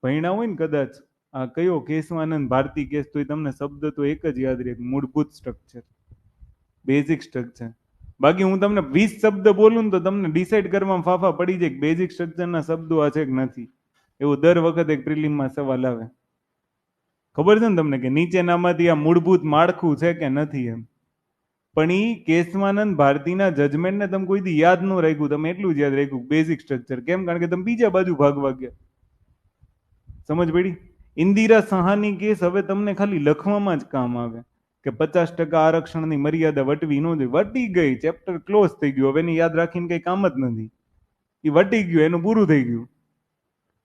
ભણ્યા હોય ને કદાચ આ કયો કેશવાનંદ ભારતી કેસ, તો તમને શબ્દ તો એક જ યાદ રહે, મૂળભૂત સ્ટ્રક્ચર, બેઝિક સ્ટ્રક્ચર. બાકી હું તમને 20 શબ્દ બોલું ને તો તમને ડિસાઈડ કરવામાં ફાફા પડી જાય કે બેઝિક સ્ટ્રક્ચરના શબ્દો આ છે કે નથી. એવું દર વખત એક પ્રિલિમમાં સવાલ આવે. ખબર છે ને તમને કે નીચેનામાંથી આ મૂળભૂત માળખું છે કે નથી એમ. પણ એ કેશવાનંદ ભારતીના જજમેન્ટને તમે કોઈ દી યાદ ન રાખ્યું, તમે એટલું જ યાદ રાખ્યું બેઝિક સ્ટ્રક્ચર. કેમ? કારણ કે તમે બીજા બાજુ ભાગવા ગયા. સમજ પડી? ઇન્દિરા સહાની કેસ હવે તમને ખાલી લખવામાં જ કામ આવે કે 50% આરક્ષણની મર્યાદા વટવી ન જોઈએ. વટી ગઈ, ચેપ્ટર ક્લોઝ થઈ ગયું. હવે એને યાદ રાખીને કઈ કામ જ નથી. એ વટી ગયું, એનું પૂરું થઈ ગયું.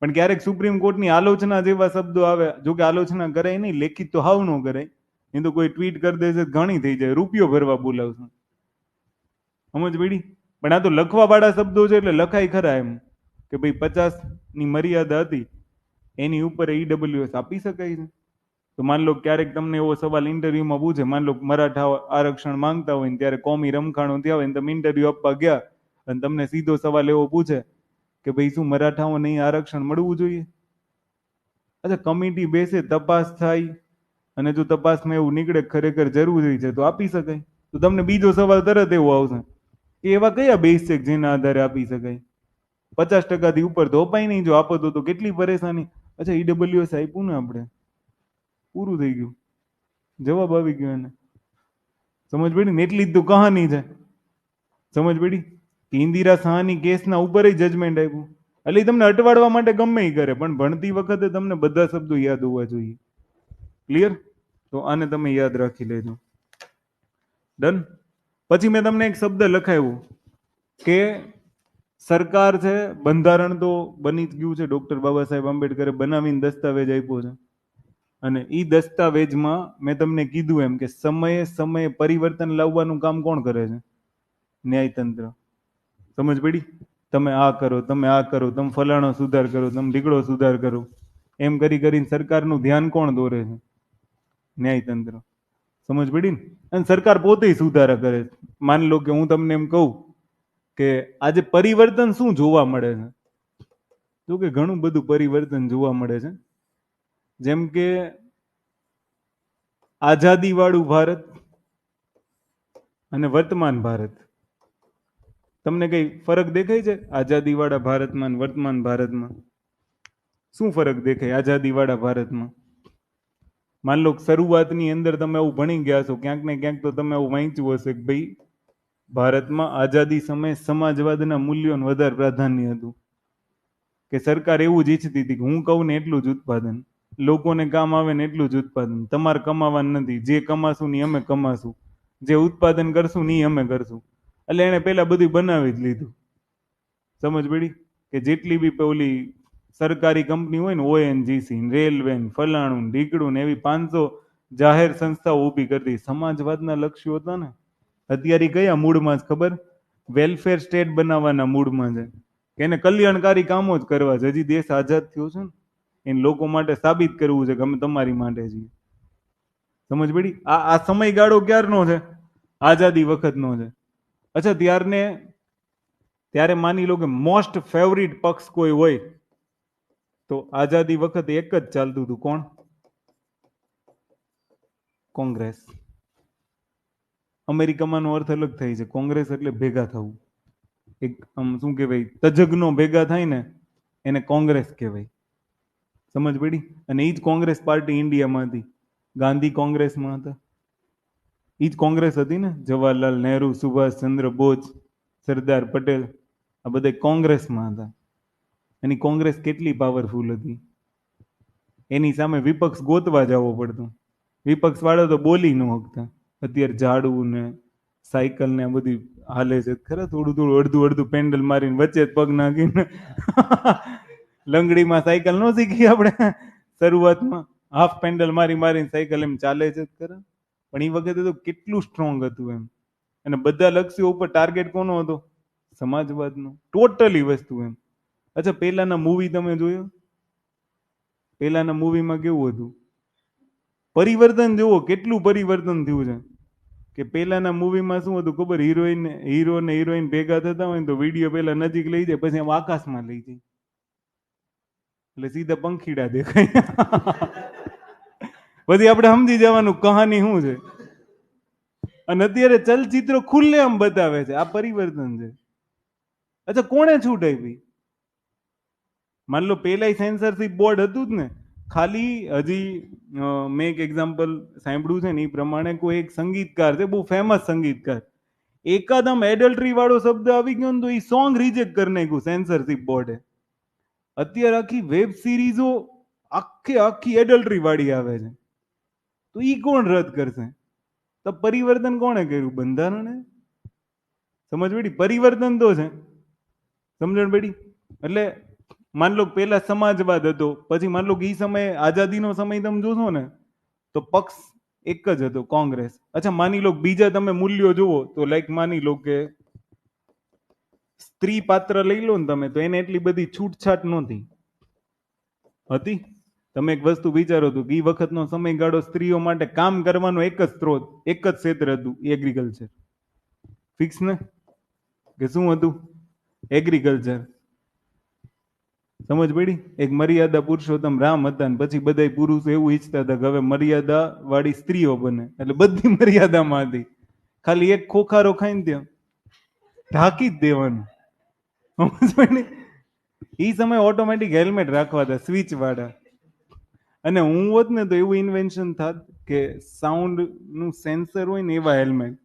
પણ ક્યારેક સુપ્રીમ કોર્ટની આલોચના જેવા શબ્દો આવે. જો કે આલોચના કરાય નહીં, લેખિત તો હાવ ન કરાય. નહીં તો કોઈ ટ્વીટ કરી દેશે, ઘણી થઈ જાય, રૂપિયો ભરવા બોલાવશે. સમજ પડી? પણ આ તો લખવા વાળા શબ્દો છે એટલે લખાય ખરા એમ કે ભાઈ 50ની મર્યાદા હતી, એની ઉપર ઈડબ્લ્યુએસ આપી શકાય છે. તો માન લો ક્યારેક તમને એવો સવાલ ઇન્ટરવ્યુમાં પૂછે, માન લો મરાઠા આરક્ષણ માંગતા હોય ને ત્યારે કોમી રમખાણો થયા હોય ને તમે ઇન્ટરવ્યુ આપવા ગયા અને તમને સીધો સવાલ એવો પૂછે કે ભાઈ શું મરાઠાઓને અહીં આરક્ષણ મળવું જોઈએ? અચ્છા, કમિટી બેસે, તપાસ થાય અને જો તપાસમાં એવું નીકળે ખરેખર જરૂરી છે તો આપી શકાય. તો તમને બીજો સવાલ તરત એવો આવશે કે એવા કયા બેઝ છે જેના આધારે આપી શકાય? 50%થી ઉપર તો અપાય નહીં. જો આપો તો કેટલી પરેશાની. અચ્છા, ઈડબ્લ્યુએસ આપ્યું ને આપણે, પૂરું થઈ ગયું, જવાબ આવી ગયો એને. સમજ પડી ને? એટલી જ તો કહાની છે. સમજ પડી કે ઇન્દિરા સહાની કેસના ઉપર જજમેન્ટ આપ્યું. એટલે ઈ તમને અટવાડવા માટે ગમે ઈ કરે, પણ ભણતી વખતે તમને બધા શબ્દો યાદ હોવા જોઈએ. ક્લિયર? તો આને તમે યાદ રાખી લેજો. ડન. પછી મેં તમને એક શબ્દ લખાવ્યો કે સરકાર છે, બંધારણ તો બની જ ગયું છે, ડોક્ટર બાબા સાહેબ આંબેડકરે બનાવીને દસ્તાવેજ આપ્યો છે. અને ઈ દસ્તાવેજમાં મેં તમને કીધું એમ કે સમયે સમયે પરિવર્તન લાવવાનું કામ કોણ કરે છે? ન્યાયતંત્ર. સમજ પડી? તમે આ કરો, તમે આ કરો, તમે ફલાણો સુધાર કરો, તમે ઢીકડો સુધાર કરો, એમ કરી કરીને સરકારનું ધ્યાન કોણ દોરે છે? ન્યાયતંત્ર. સમજ પડી ને? અને સરકાર પોતે સુધારા કરે છે. માની લો કે હું તમને એમ કહું કે આજે પરિવર્તન શું જોવા મળે છે, તો કે ઘણું બધું પરિવર્તન જોવા મળે છે. જેમ કે આઝાદી વાળું ભારત અને વર્તમાન ભારત, તમને કઈ ફરક દેખાય છે આઝાદી વાળા ભારતમાં અને વર્તમાન ભારતમાં? શું ફરક દેખાય આઝાદી વાળા ભારતમાં? માન લો શરૂઆતની અંદર તમે આવું ભણી ગયા છો, ક્યાંક ને ક્યાંક તો તમે આવું વાંચ્યું હશે કે ભાઈ ભારતમાં આઝાદી સમયે સમાજવાદના મૂલ્યોને વધારે પ્રાધાન્ય હતું, કે સરકાર એવું જ ઈચ્છતી હતી કે હું કહું ને એટલું જ ઉત્પાદન, લોકોને કામ આવે ને એટલું જ ઉત્પાદન, તમારે કમાવાનું નથી, જે કમાશું ને અમે કમાશું, જે ઉત્પાદન કરશું ને અમે કરશું. એટલે એને પેલા બધું બનાવી જ લીધું. સમજ પડી? કે જેટલી બી પેલી સરકારી કંપની હોય ને, ઓએનજીસી, રેલવે, ફલાણું ઢીકડું ને એવી 500 જાહેર સંસ્થાઓ ઊભી કરી. સમાજવાદના લક્ષ્યો હતા ને. અત્યારે કયા મૂડમાં ખબર? વેલફેર સ્ટેટ બનાવવાના મૂડમાં છે, કે એને કલ્યાણકારી કામો જ કરવા છે. હજી દેશ આઝાદ થયો છે ને, એને લોકો માટે સાબિત કરવું છે કે અમે તમારી માટે છીએ. સમજ પડી? આ સમયગાળો ક્યારનો છે? આઝાદી વખતનો છે. અચ્છા, ત્યારે માની લો કે મોસ્ટ ફેવરિટ પક્ષ કોઈ હોય તો આઝાદી વખતે એક જ ચાલતું હતું. કોણ? કોંગ્રેસ. અમેરિકામાંનો અર્થ અલગ થાય છે. કોંગ્રેસ એટલે ભેગા થવું. એક શું કહેવાય, તજજ્ઞો ભેગા થાય ને એને કોંગ્રેસ કહેવાય. સમજ પડી? અને એ જ કોંગ્રેસ પાર્ટી ઇન્ડિયામાં હતી. ગાંધી કોંગ્રેસમાં હતા. એ જ કોંગ્રેસ હતી ને. જવાહરલાલ નહેરુ, સુભાષચંદ્ર બોઝ, સરદાર પટેલ, આ બધા કોંગ્રેસમાં હતા. એની કોંગ્રેસ કેટલી પાવરફુલ હતી. એની સામે વિપક્ષ ગોતવા જવો પડતો. વિપક્ષ વાળો તો બોલી ન શકતા. અત્યારે ઝાડુ ને સાયકલ ને બધી હાલે છે ખરા, થોડું થોડું અડધું અડધું પેન્ડલ મારીને વચ્ચે જ પગ નાખીને લંગડીમાં સાયકલ ન શીખી આપણે શરૂઆતમાં? હાફ પેન્ડલ મારી મારીને સાયકલ એમ ચાલે છે ખરા. પણ એ વખતે તો કેટલું સ્ટ્રોંગ હતું એમ. અને બધા લક્ષ્યો ઉપર ટાર્ગેટ કોનો હતો? સમાજવાદનો. ટોટલી વસ્તુ એમ. અચ્છા, પેલાના મૂવી તમે જોયો? પેલાના મૂવીમાં કેવું હતું? પરિવર્તન જુઓ, કેટલું પરિવર્તન થયું છે. કે પેલાના મૂવીમાં શું હતું ખબર? હીરો ને હિરોઈન ભેગા થતા હોય ને તો વિડીયો પેલા નજીક લઈ જાય, પછી આમ આકાશમાં લઈ જાય, એટલે સીધા પંખીડા દેખાય. પછી આપણે સમજી જવાનું કહાની શું છે. અને અત્યારે ચલચિત્રો ખુલ્લે આમ બતાવે છે. આ પરિવર્તન છે. અચ્છા, કોણે છૂટ આપી? માન લો પેલા સેન્સરશિપ બોર્ડ હતું જ ને. ખાલી હજી મેં એક એક્ઝામ્પલ સાંભળ્યું છે ને એ પ્રમાણે કોઈ એક સંગીતકાર છે, બહુ ફેમસ સંગીતકાર, એકાદમ એડલ્ટરી વાળો શબ્દ આવી ગયો ને તો એ સોંગ રિજેક્ટ કરી નાખ્યું સેન્સરશિપ બોર્ડે. અત્યારે આખી વેબ સિરીઝો આખી એડલ્ટરી વાળી આવે છે. તો ઈ કોણ રદ કરશે? તો પરિવર્તન કોણે કર્યું? બંધારણે. સમજ પડી? પરિવર્તન તો છે. સમજણ પડી? એટલે માન લો પેલા સમાજવાદ હતો, પછી માન લો કે એ સમયે આઝાદીનો સમય તમે જોશો ને તો પક્ષ એક જ હતો, કોંગ્રેસ. અચ્છા, માની લો બીજા તમે મૂલ્યો જુઓ તો લાઈક માની લો કે સ્ત્રી પાત્ર લઈ લો ને તમે, તો એને એટલી બધી છૂટછાટ નહોતી. હતી? તમે એક વસ્તુ વિચારો તો એ વખતનો સમયગાળો સ્ત્રીઓ માટે કામ કરવાનો એક જ સ્ત્રોત, એક જ ક્ષેત્ર હતું, એગ્રીકલ્ચર. ફિક્સ ને? કે શું હતું? એગ્રીકલ્ચર. સમજ પડી? એક મર્યાદા પુરુષોત્તમ રામ હતા ને પછી બધા પુરુષો એવું ઈચ્છતા હતા કે હવે મર્યાદા વાળી સ્ત્રીઓ બને, એટલે બધી મર્યાદામાં હતી. ખાલી એક ખોખારો ખાઈને ત્યાં ઢાંકી જ દેવાનું. સમજ પડી? એ સમય ઓટોમેટિક હેલ્મેટ રાખવા હતા, સ્વિચ વાળા. અને હું હોત ને તો એવું ઇન્વેન્શન થાત કે સાઉન્ડ નું સેન્સર હોય ને એવા હેલ્મેટ,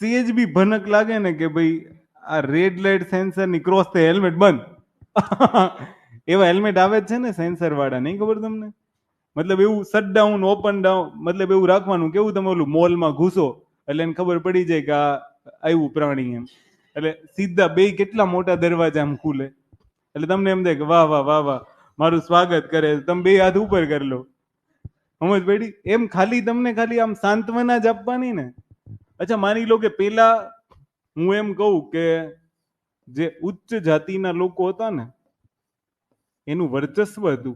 સેજ બી ભનક લાગે ને કે ભાઈ આ રેડ લાઇટ સેન્સર ની ક્રોસ થઈ હેલ્મેટ બંધ. એવા હેલ્મેટ આવે જ છે ને સેન્સર વાળા, નહીં ખબર તમને? મતલબ એવું શટ ડાઉન ઓપન ડાઉન, મતલબ એવું રાખવાનું કેવું તમે ઓલું મોલમાં ઘૂસો એટલે એને ખબર પડી જાય કે આ આવ્યું પ્રાણી એમ, એટલે સીધા બે કેટલા મોટા દરવાજા આમ ખુલે એટલે તમને એમ થાય કે વાહ વાહ વાહ વાહ મારું સ્વાગત કરે, તમે બે હાથ ઉપર કરી લો. સમજ પડી? એમ ખાલી તમને ખાલી આમ સાંત્વના જ આપવાની ને. અચ્છા માની લો કે પેલા હું એમ કહું કે જે ઉચ્ચ જાતિના લોકો હતા ને એનું વર્ચસ્વ હતું.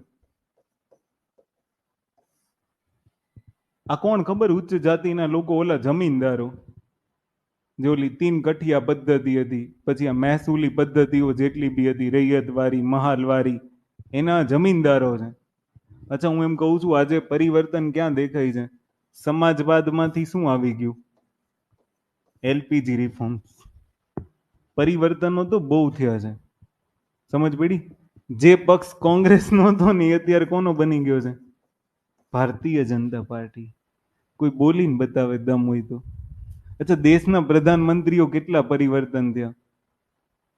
આ કોણ ખબર? ઉચ્ચ જાતિના લોકો ઓલા જમીનદારો, જે ઓલી તીન કઠિયા પદ્ધતિ હતી, પછી આ મહેસૂલી પદ્ધતિઓ જેટલી બી હતી, રૈયતવારી, મહાલવારી, એના જમીનદારો છે. અચ્છા હું એમ કહું છું આજે પરિવર્તન ક્યાં દેખાય છે? સમાજવાદમાંથી શું આવી ગયું? LPG reforms. પરિવર્તનો તો બહુ થયા છે. સમજ પડી? જે પક્ષ કોંગ્રેસનો હતો ને એ અત્યારે કોનો બની ગયો છે? ભારતીય જનતા પાર્ટી. કોઈ બોલીને બતાવે દમ હોય તો. અચ્છા દેશના પ્રધાનમંત્રીઓ કેટલા પરિવર્તન થયા?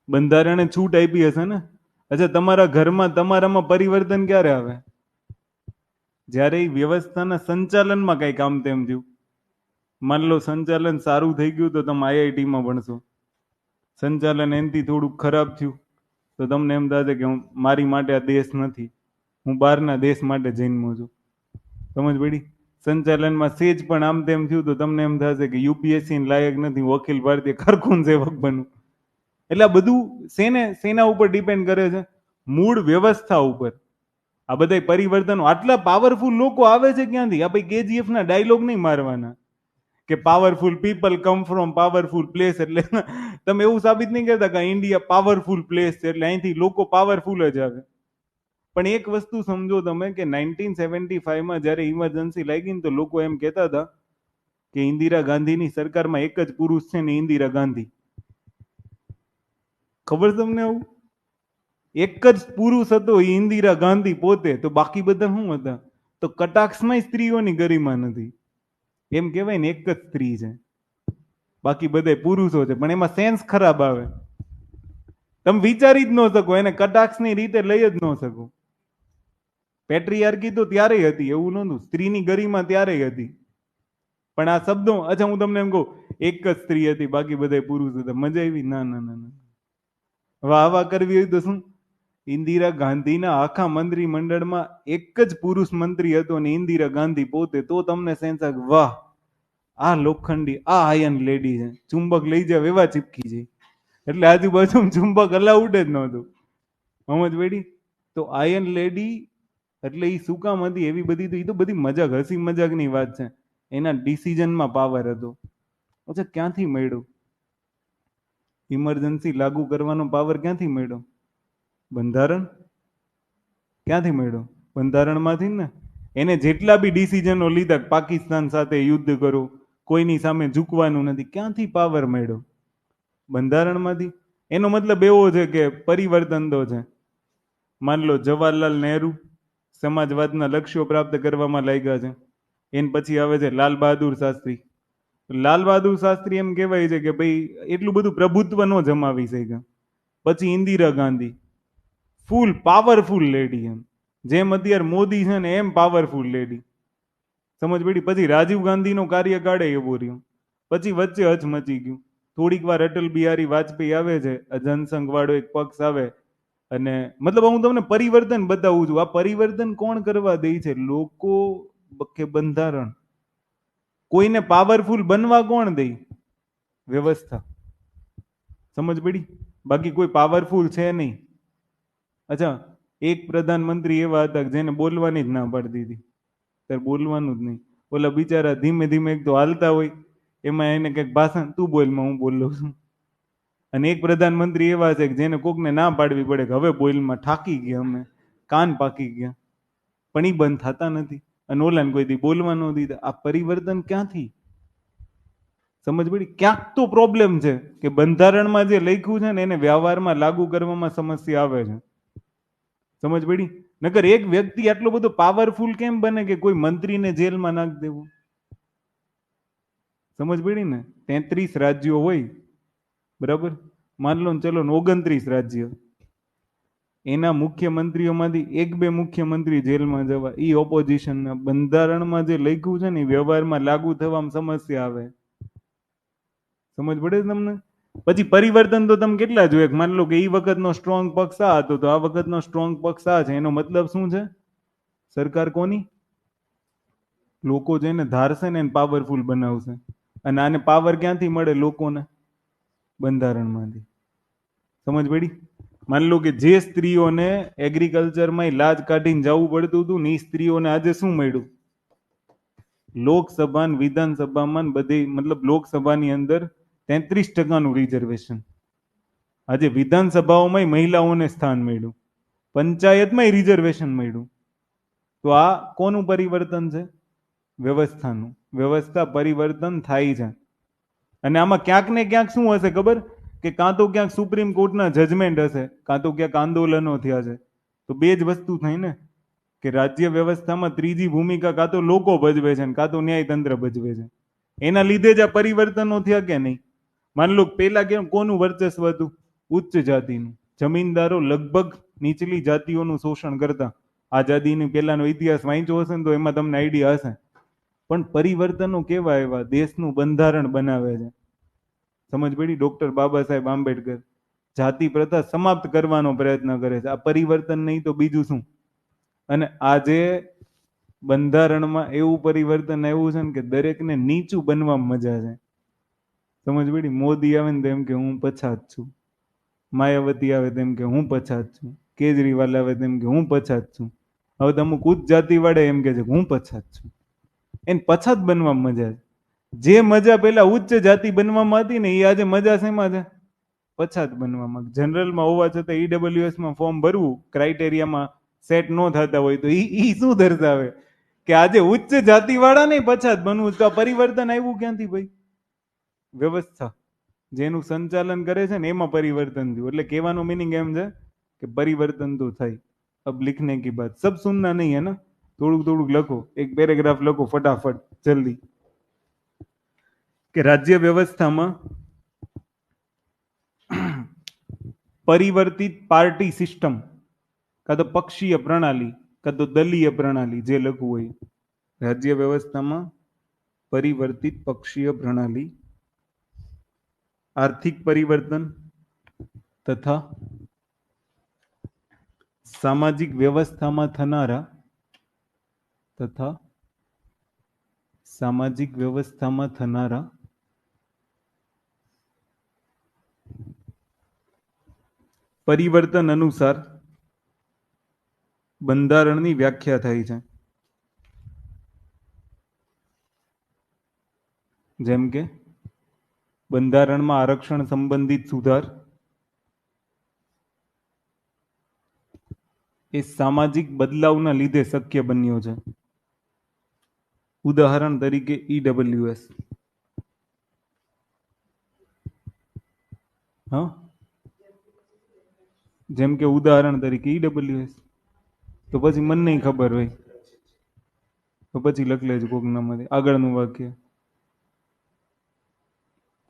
બંધારણે છૂટ આપી હશે ને? અચ્છા તમારા ઘરમાં તમારામાં પરિવર્તન ક્યારે આવે? જ્યારે એ વ્યવસ્થાના સંચાલનમાં કઈ કામ તેમ થયું. માન લો સંચાલન સારું થઈ ગયું તો તમે આઈઆઈટીમાં ભણશો, સંચાલન એનથી થોડુંક ખરાબ થયું તો તમને એમ થશે કે મારી માટે આ દેશ નથી, હું બહારના દેશ માટે જન્મો છું. સમજ પડી? સંચાલનમાં સેજ પણ આમ તેમ થયું તો તમને એમ થશે કે યુપીએસસી લાયક નથી, હું અખિલ ભારતીય કારકુન સેવક બનું. એટલે આ બધું સેના ઉપર ડિપેન્ડ કરે છે? મૂળ વ્યવસ્થા ઉપર. આ બધા પરિવર્તનો આટલા પાવરફુલ લોકો આવે છે ક્યાંથી? આ ભાઈ કેજીએફ ના ડાયલોગ નહીં મારવાના કે powerful people come from powerful place, એટલે તમે એવું સાબિત નહીં કરતા કે ઇન્ડિયા પાવરફુલ પ્લેસ છે એટલે અહીંથી લોકો પાવરફુલ જ આવે. પણ એક વસ્તુ સમજો તમે કે 1975માં જ્યારે ઇમરજન્સી લાગી ને તો લોકો એમ કહેતા હતા કે ઇન્દિરા ગાંધીની સરકારમાં એક જ પુરુષ છે ને ઇન્દિરા ગાંધી. ખબર તમને? આવું એક જ પુરુષ હતો એ ઇન્દિરા ગાંધી પોતે, તો બાકી બધા શું હતા? તો કટાક્ષમાં સ્ત્રીઓની ગરિમા નથી. એમ કહેવાય ને એક જ સ્ત્રી છે, બાકી બધા પુરુષો છે, પણ એમાં સેન્સ ખરાબ આવે. તમે વિચારી જ ન શકો, એને કટાક્ષની રીતે લઈ જ ન શકો. પેટ્રિયાર્કી તો ત્યારે હતી, એવું નહોતું. સ્ત્રીની ગરિમા ત્યારે હતી. પણ આ શબ્દો, અચ્છા હું તમને એમ કહું એક જ સ્ત્રી હતી બાકી બધા પુરુષ હતા, મજા આવી? ના ના ના ના. વાહ વાહ કરવી હોય તો શું? ઇન્દિરા ગાંધીના આખા મંત્રીમંડળમાં એક જ પુરુષ મંત્રી હતો ને ઇન્દિરા ગાંધી પોતે, તો તમને સેન્સ આવે વાહ આ લોખંડી, આ આયન લેડી છે, ચુંબક લઈ જાવ એવા ચીપકી જાય. એટલે આજુબાજુ ચુંબક અલાઉડ જ નહોતું. સમજ પડી? તો આયન લેડી એટલે એ શું કામ હતી એવી બધી, તો એ તો બધી મજાક, હસી મજાકની વાત છે. એના ડિસિઝનમાં પાવર હતો. અચ્છા ક્યાંથી મળ્યો? ઇમરજન્સી લાગુ કરવાનો પાવર ક્યાંથી મળ્યો? બંધારણ. ક્યાંથી મળ્યો? બંધારણમાંથી ને. એને જેટલા બી ડિસિઝનો લીધા, પાકિસ્તાન સાથે યુદ્ધ કરો, કોઈની સામે ઝૂકવાનું નથી, ક્યાંથી પાવર મળ્યો? બંધારણમાંથી. એનો મતલબ એવો છે કે પરિવર્તન તો છે. માન લો જવાહરલાલ નહેરુ સમાજવાદના લક્ષ્યો પ્રાપ્ત કરવામાં લાગ્યા છે. એન પછી આવે છે લાલ બહાદુર શાસ્ત્રી. લાલ બહાદુર શાસ્ત્રી એમ કહેવાય છે કે ભાઈ એટલું બધું પ્રભુત્વ ન જમાવી શક્યા. પછી ઇન્દિરા ગાંધી, ફૂલ પાવરફુલ લેડી, એમ જેમ અત્યારે મોદી છે ને એમ પાવરફુલ લેડી. સમજ પડી? પછી રાજીવ ગાંધીનો કાર્યકાળ એવો રહ્યો. પછી વચ્ચે હચમચી ગયું. થોડીક વાર અટલ બિહારી વાજપેયી આવે છે, જનસંઘ વાળો એક પક્ષ આવે, અને મતલબ હું તમને પરિવર્તન બતાવું છું. આ પરિવર્તન કોણ કરવા દે છે? લોકો કે બંધારણ? કોઈને પાવરફુલ બનવા કોણ દે? વ્યવસ્થા. સમજ પડી? બાકી કોઈ પાવરફુલ છે નહીં. અચ્છા એક પ્રધાનમંત્રી એવા હતા જેને બોલવાની જ ના પાડતી હતી, ત્યારે બોલવાનું જ નહીં. ઓલા બિચારા ધીમે ધીમે એક તો હાલતા હોય, એમાં એને કંઈક ભાષણ, તું બોલમાં હું બોલું છું. અને એક પ્રધાનમંત્રી એવા છે કે જેને કોકને ના પાડવી પડે કે હવે બોલમાં, થાકી ગયા અમે, કાન પાકી ગયા, પણ એ બંધ થતા નથી. અને ઓલાને કોઈ દી બોલવા ન દીધા. આ પરિવર્તન ક્યાંથી? સમજ પડી? ક્યાંક તો પ્રોબ્લેમ છે કે બંધારણમાં જે લખ્યું છે ને એને વ્યવહારમાં લાગુ કરવામાં સમસ્યા આવે છે. સમજ પડી? નકર એક વ્યક્તિ આટલો બધો પાવરફુલ કેમ બને કે કોઈ મંત્રીને જેલમાં નાખી દેવું? સમજ પડી ને? 33 રાજ્યો હોય, બરાબર? માન લો ને ચલો 29 રાજ્ય, એના મુખ્યમંત્રીઓમાંથી એક બે મુખ્યમંત્રી જેલમાં જવા, ઈ ઓપોઝિશનના બંધારણમાં જે લખ્યું છે ને વ્યવહારમાં લાગુ થવામાં સમસ્યા આવે. સમજ પડે તમને? પછી પરિવર્તન તો તમે કેટલા જોયે? માની લો કે ઈ વખતનો સ્ટ્રોંગ પક્ષ આ હતો તો આ વખતનો સ્ટ્રોંગ પક્ષ આ છે, એનો મતલબ શું છે? સરકાર કોની? લોકો જેને ધારશે ને એને પાવરફુલ બનાવશે. અને આને પાવર ક્યાંથી મળે? લોકોને બંધારણમાંથી. સમજ પડી? માની લો કે જે સ્ત્રીઓને એગ્રીકલ્ચરમાં લાજ કાઢીને જવું પડતું હતું ને, એ સ્ત્રીઓને આજે શું મળ્યું? લોકસભા વિધાનસભામાં બધી, મતલબ લોકસભાની અંદર 33% રિઝર્વેશન. આજે વિધાનસભાઓમાં મહિલાઓને સ્થાન મળ્યું, પંચાયતમાં રિઝર્વેશન મળ્યું. તો આ કોનું પરિવર્તન છે? વ્યવસ્થાનું. વ્યવસ્થા પરિવર્તન થાય છે. અને આમાં ક્યાંક ને ક્યાંક શું હશે ખબર? કે કાં તો ક્યાંક સુપ્રીમ કોર્ટના જજમેન્ટ હશે, કાં તો ક્યાંક આંદોલનો થયા છે. તો બે જ વસ્તુ થઈ ને, કે રાજ્ય વ્યવસ્થામાં ત્રીજી ભૂમિકા કાં તો લોકો ભજવે છે, કાં તો ન્યાયતંત્ર ભજવે છે. એના લીધે જ આ પરિવર્તનો થયા કે નહીં? માની લો પેલા કેમ કોનું વર્ચસ્વ હતું? ઉચ્ચ જાતિનું. જમીનદારો લગભગ નીચલી જાતિઓનું શોષણ કરતા. આઝાદીની પહેલાનો ઇતિહાસ વાંચ્યો હશે ને તો એમાં તમને આઈડિયા હશે. પણ પરિવર્તનો કેવા આવ્યા? દેશનું બંધારણ બનાવે છે. સમજ પડી? ડોક્ટર બાબા સાહેબ આંબેડકર જાતિ પ્રથા સમાપ્ત કરવાનો પ્રયત્ન કરે છે. આ પરિવર્તન નહીં તો બીજું શું? અને આજે બંધારણમાં એવું પરિવર્તન આવ્યું છે ને કે દરેકને નીચું બનવામાં મજા છે. સમજ પડી? મોદી આવે ને તેમ કે હું પછાત છું, માયાવતી આવે તેમ કે હું પછાત છું, કેજરીવાલ આવે તેમ કે હું પછાત છું. હવે તો અમુક ઉચ્ચ જાતિ વાળે એમ કે છે કે હું પછાત છું. એને પછાત બનવામાં મજા છે. જે મજા પેલા ઉચ્ચ જાતિ બનવામાં હતી ને, એ આજે મજા શેમાં છે? પછાત બનવામાં. જનરલમાં હોવા છતાં ઈડબ્લ્યુએસમાં ફોર્મ ભરવું, ક્રાઇટેરિયામાં સેટ ન થતા હોય તો ઈ શું દર્શાવે? કે આજે ઉચ્ચ જાતિ વાળા નહીં પછાત બનવું. તો પરિવર્તન આવ્યું ક્યાંથી ભાઈ? વ્યવસ્થા જેનું સંચાલન કરે છે ને એમાં પરિવર્તન થયું. એટલે કહેવાનો મિનિંગ એમ છે કે પરિવર્તન તો થાય. અબ લિખને કી બાત, સબ સુનના નહીં હે ના, થોડુંક થોડુંક લખો. એક પેરેગ્રાફ લખો ફટાફટ જલ્દી. કે રાજ્ય વ્યવસ્થામાં પરિવર્તિત પાર્ટી સિસ્ટમ, કાં તો પક્ષીય પ્રણાલી, કાં તો દલીય પ્રણાલી, જે લખવું હોય. રાજ્ય વ્યવસ્થામાં પરિવર્તિત પક્ષીય પ્રણાલી, આર્થિક પરિવર્તન તથા સામાજિક વ્યવસ્થામાં થનારા પરિવર્તન અનુસાર બંધારણની વ્યાખ્યા થાય છે. જેમ કે બંધારણમાં આરક્ષણ સંબંધિત સુધાર એ સામાજિક બદલાવના લીધે શક્ય બન્યો છે. ઉદાહરણ તરીકે ઈડબ્લ્યુએસ. હા, જેમ કે ઉદાહરણ તરીકે ઈડબ્લ્યુએસ. તો પછી મને નહીં ખબર હોય તો પછી લખ લેજો કોકનામાંથી. આગળનું વાક્ય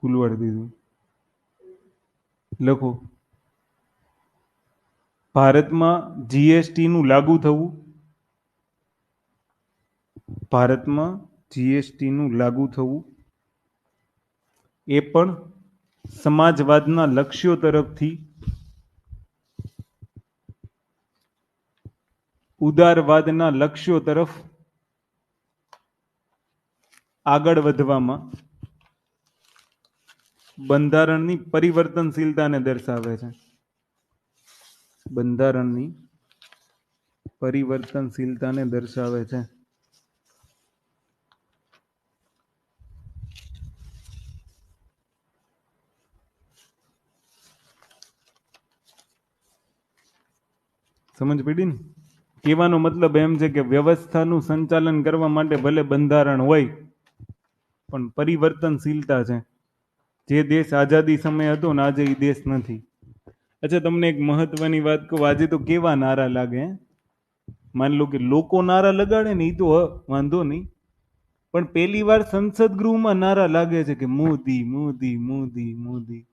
ભૂલવાડી દીધું. લખો. ભારતમાં જીએસટી નું લાગુ થવું, ભારતમાં જીએસટી નું લાગુ થવું એ પણ સમાજવાદના લક્ષ્યો તરફથી ઉદારવાદના લક્ષ્યો તરફ આગળ વધવામાં બંધારણની પરિવર્તનશીલતાને દર્શાવે છે. બંધારણની પરિવર્તનશીલતાને દર્શાવે છે. સમજ પડી ને? કહેવાનો મતલબ એમ છે કે વ્યવસ્થાનું સંચાલન કરવા માટે ભલે બંધારણ હોય પણ પરિવર્તનશીલતા છે. જે દેશ આઝાદી સમય હતો ને આજે એ દેશ નથી. અચ્છા, તમને એક મહત્વની વાત કહું. આજે તો કેવા નારા લાગે, માની લો કે લોકો નારા લગાડે ને એ તો વાંધો નહીં, પણ પહેલી વાર સંસદ ગૃહમાં નારા લાગે છે કે મોદી મોદી મોદી મોદી.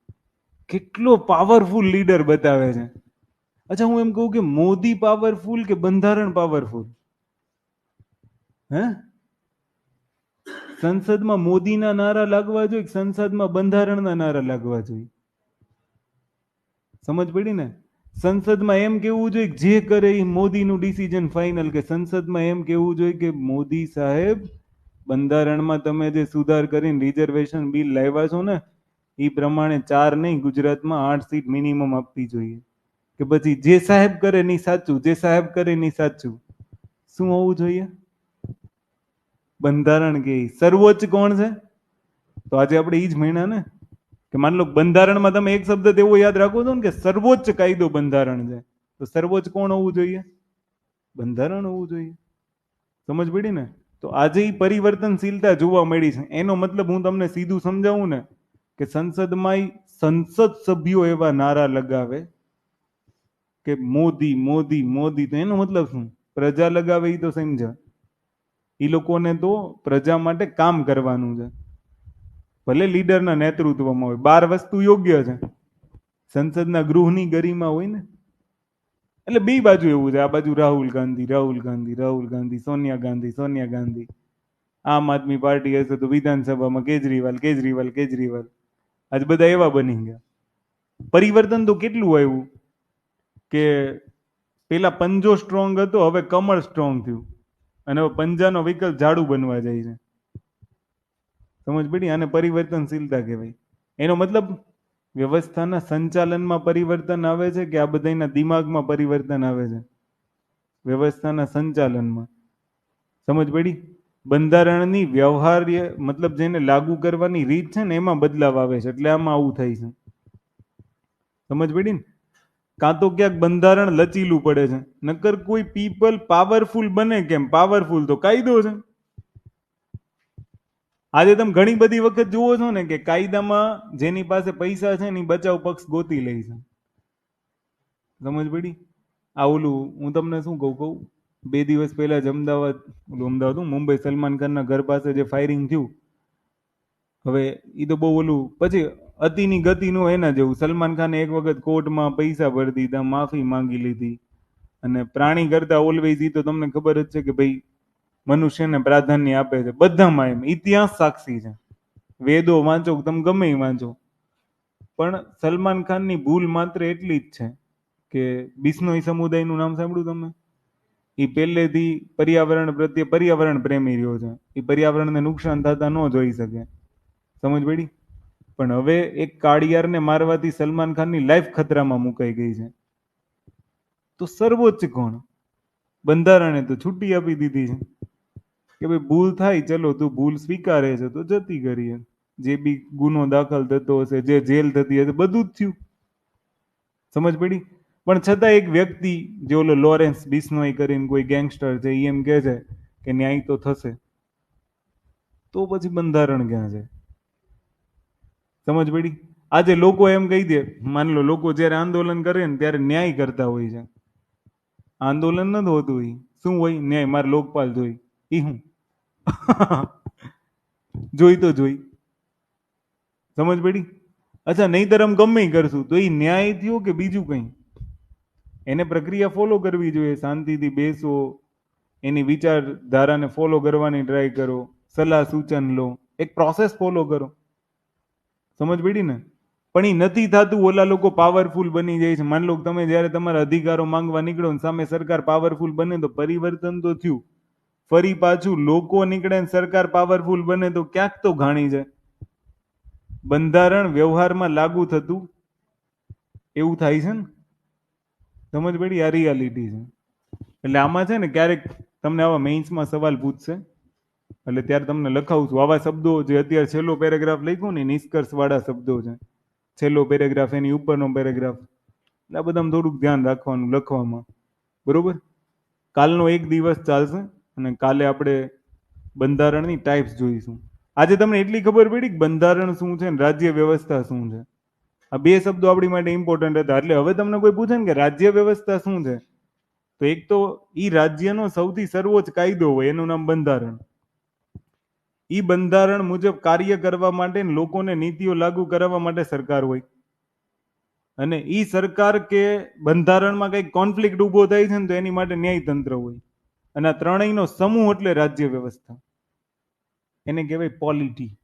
કેટલો પાવરફુલ લીડર બતાવે છે. અચ્છા, હું એમ કહું કે મોદી પાવરફુલ કે બંધારણ પાવરફુલ? હે? સંસદમાં મોદીના નારા લાગવા જોઈએ, સંસદમાં બંધારણના નારા લાગવા જોઈએ? સમજ પડી ને? સંસદમાં એમ કેવું જોઈએ જે કરે એ મોદીનું ડિસિઝન ફાઇનલ, કે સંસદમાં એમ કેવું જોઈએ કે મોદી સાહેબ બંધારણમાં તમે જે સુધાર કરીને રિઝર્વેશન બિલ લાવ્યા છો ને એ પ્રમાણે 4 નહીં, ગુજરાતમાં 8 સીટ મિનિમમ આપવી જોઈએ. કે પછી જે સાહેબ કરે નહીં સાચું, જે સાહેબ કરે નહીં સાચું. શું હોવું જોઈએ? બંધારણ કે સર્વોચ્ચ કોણ છે? તો આજે આપણે ઈ જ મહિના ને કે માન લો બંધારણમાં તમે એક શબ્દ એવો યાદ રાખો છો ને કે સર્વોચ્ચ કાયદો બંધારણ છે, તો સર્વોચ્ચ કોણ હોવું જોઈએ? બંધારણ હોવું જોઈએ. સમજ પડી ને? તો આજે ઈ પરિવર્તનશીલતા જોવા મળી છે. એનો મતલબ હું તમને સીધું સમજાવું ને કે સંસદમાં સંસદ સભ્યો એવા નારા લગાવે કે મોદી મોદી મોદી, તો એનો મતલબ શું? પ્રજા લગાવે એ તો સમજા. એ લોકોને તો પ્રજા માટે કામ કરવાનું છે, ભલે લીડરના નેતૃત્વમાં હોય. 12 વસ્તુ યોગ્ય છે. સંસદના ગૃહની ગરિમા હોય ને, એટલે બે બાજુ એવું છે. આ બાજુ રાહુલ ગાંધી રાહુલ ગાંધી રાહુલ ગાંધી, સોનિયા ગાંધી સોનિયા ગાંધી. આમ આદમી પાર્ટી હશે તો વિધાનસભામાં કેજરીવાલ કેજરીવાલ કેજરીવાલ. આજ બધા એવા બની ગયા. પરિવર્તન તો કેટલું આવ્યું કે પેલા પંજો સ્ટ્રોંગ હતો, હવે કમળ સ્ટ્રોંગ થયું, અને હવે પંજાનો વિકલ્પ ઝાડુ બનવા જાય છે. સમજ પડી? આને પરિવર્તનશીલતા કહેવાય. એનો મતલબ વ્યવસ્થાના સંચાલનમાં પરિવર્તન આવે છે કે આ બધાના દિમાગમાં પરિવર્તન આવે છે? વ્યવસ્થાના સંચાલનમાં. સમજ પડી? બંધારણની વ્યવહાર્ય મતલબ જેને લાગુ કરવાની રીત છે ને એમાં બદલાવ આવે છે, એટલે આમાં આવું થાય છે. સમજ પડી ને? કાં તો ક્યાંક બંધારણ લચીલું પડે છે, નકર કોઈ પીપલ પાવરફુલ બને કેમ? પાવરફુલ તો કાયદો છે. આજે તમે ઘણી બધી વખત જુઓ છો ને કે કાયદામાં જેની પાસે પૈસા છે ને બચાવ પક્ષ ગોતી લે છે. સમજ પડી? આ ઓલું હું તમને શું કહું 2 દિવસ પહેલા જ અમદાવાદ મુંબઈ સલમાન ખાનના ઘર પાસે જે ફાયરિંગ થયું, હવે એ તો બહુ ઓલું પછી અતિની ગતિનું એના જેવું. સલમાન ખાને એક વખત કોર્ટમાં પૈસા ભરી દીધા, માફી માંગી લીધી, અને પ્રાણી કરતા ઓલવેઝ ઈ તો તમને ખબર જ છે કે ભાઈ મનુષ્યને પ્રાધાન્ય આપે છે બધામાં. એમ ઇતિહાસ સાક્ષી છે. વેદો વાંચો, તમે ગમે એ વાંચો. પણ સલમાન ખાનની ભૂલ માત્ર એટલી જ છે કે બિશ્નોઈ સમુદાયનું નામ સાંભળ્યું તમે? એ પહેલેથી પર્યાવરણ પ્રત્યે પર્યાવરણ પ્રેમી રહ્યો છે. એ પર્યાવરણને નુકસાન થતા ન જોઈ શકે. સમજ પડી? પણ હવે એક કાળિયારને મારવાથી સલમાન ખાનની લાઈફ ખતરામાં મુકાઈ ગઈ છે. તો સર્વોચ્ચ કોણ? બંધારણે તો છૂટી આપી દીધી છે કે ભાઈ ભૂલ થાય, ચલો તું ભૂલ સ્વીકારે છે તો જતી કરીએ. જે બી ગુનો દાખલ થતો હશે, જે જેલ થતી હશે, બધું જ થયું. સમજ પડી? પણ છતાં એક વ્યક્તિ જે ઓલો લોરેન્સ બિશ્નોઈ કરીને કોઈ ગેંગસ્ટર છે, એ એમ કહે છે કે ન્યાય તો થશે, તો પછી બંધારણ ક્યાં છે? સમજ પડી? આજે લોકો એમ કહી દે, માન લો લોકો જ્યારે આંદોલન કરે ને ત્યારે ન્યાય કરતા હોય છે. આંદોલન નથી હોતું. એ શું હોય? ન્યાય. મારે લોકપાલ જોઈ. એ હું જોઈ તો જોઈ. સમજ પડી? અચ્છા, નહીતર આમ ગમે કરશું તો એ ન્યાય થયો કે બીજું કંઈ? એને પ્રક્રિયા ફોલો કરવી જોઈએ. શાંતિથી બેસો, એની વિચારધારાને ફોલો કરવાની ટ્રાય કરો, સલાહ સૂચન લો, એક પ્રોસેસ ફોલો કરો. સમજ પડી ને? પણ એ નથી થતું. ઓલા લોકો પાવરફુલ બની જાય છે. માન લો તમે જ્યારે તમારા અધિકારો માંગવા નીકળો ને સામે સરકાર પાવરફુલ બને તો પરિવર્તન તો થયું. ફરી પાછું લોકો નીકળે ને સરકાર પાવરફુલ બને તો ક્યાંક તો ઘાણી છે. બંધારણ વ્યવહારમાં લાગુ થતું એવું થાય છે ને? સમજ પડી? આ રિયાલિટી છે. એટલે આમાં છે ને ક્યારેક તમને આવા મેઇન્સમાં સવાલ પૂછશે, એટલે ત્યારે તમને લખાવું છું. આવા શબ્દો જે અત્યારે છેલ્લો પેરેગ્રાફ લખ્યો ને નિષ્કર્ષ વાળા શબ્દો છે. છેલ્લો પેરેગ્રાફ, એની ઉપરનો પેરેગ્રાફ, એટલે આ બધામાં થોડુંક ધ્યાન રાખવાનું લખવામાં. બરોબર? કાલનો એક દિવસ ચાલશે અને કાલે આપણે બંધારણની ટાઈપ્સ જોઈશું. આજે તમને એટલી ખબર પડી કે બંધારણ શું છે ને રાજ્ય વ્યવસ્થા શું છે. આ બે શબ્દો આપણી માટે ઇમ્પોર્ટન્ટ હતા. એટલે હવે તમને કોઈ પૂછે ને કે રાજ્ય વ્યવસ્થા શું છે, તો એક તો ઈ રાજ્યનો સૌથી સર્વોચ્ચ કાયદો હોય, એનું નામ બંધારણ. ઈ બંધારણ મુજબ કાર્ય કરવા માટે ને લોકોને નીતિઓ લાગુ કરાવવા માટે સરકાર હોય. અને ઈ સરકાર કે બંધારણમાં કંઈક કોન્ફ્લિક્ટ ઊભો થાય છે ને તો એની માટે ન્યાયતંત્ર હોય. અને આ ત્રણેયનો સમૂહ એટલે રાજ્ય વ્યવસ્થા. એને કહેવાય પોલિટી.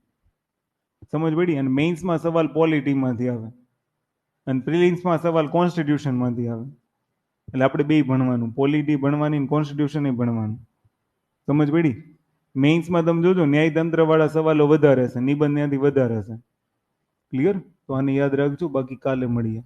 સમજ પડી? અને મેઇન્સમાં સવાલ પોલિટીમાંથી આવે અને પ્રિલિમ્સમાં સવાલ કોન્સ્ટિટ્યુશનમાંથી આવે. એટલે આપણે બે ભણવાનું, પોલિટી ભણવાની, કોન્સ્ટિટ્યુશન ભણવાનું. સમજ પડી? મેઇન્સમાં તમે જોજો ન્યાયતંત્ર વાળા સવાલો વધારે હશે, નિબંધ ત્યાંથી વધારે હશે. ક્લિયર? તો આને યાદ રાખજો, બાકી કાલે મળીએ.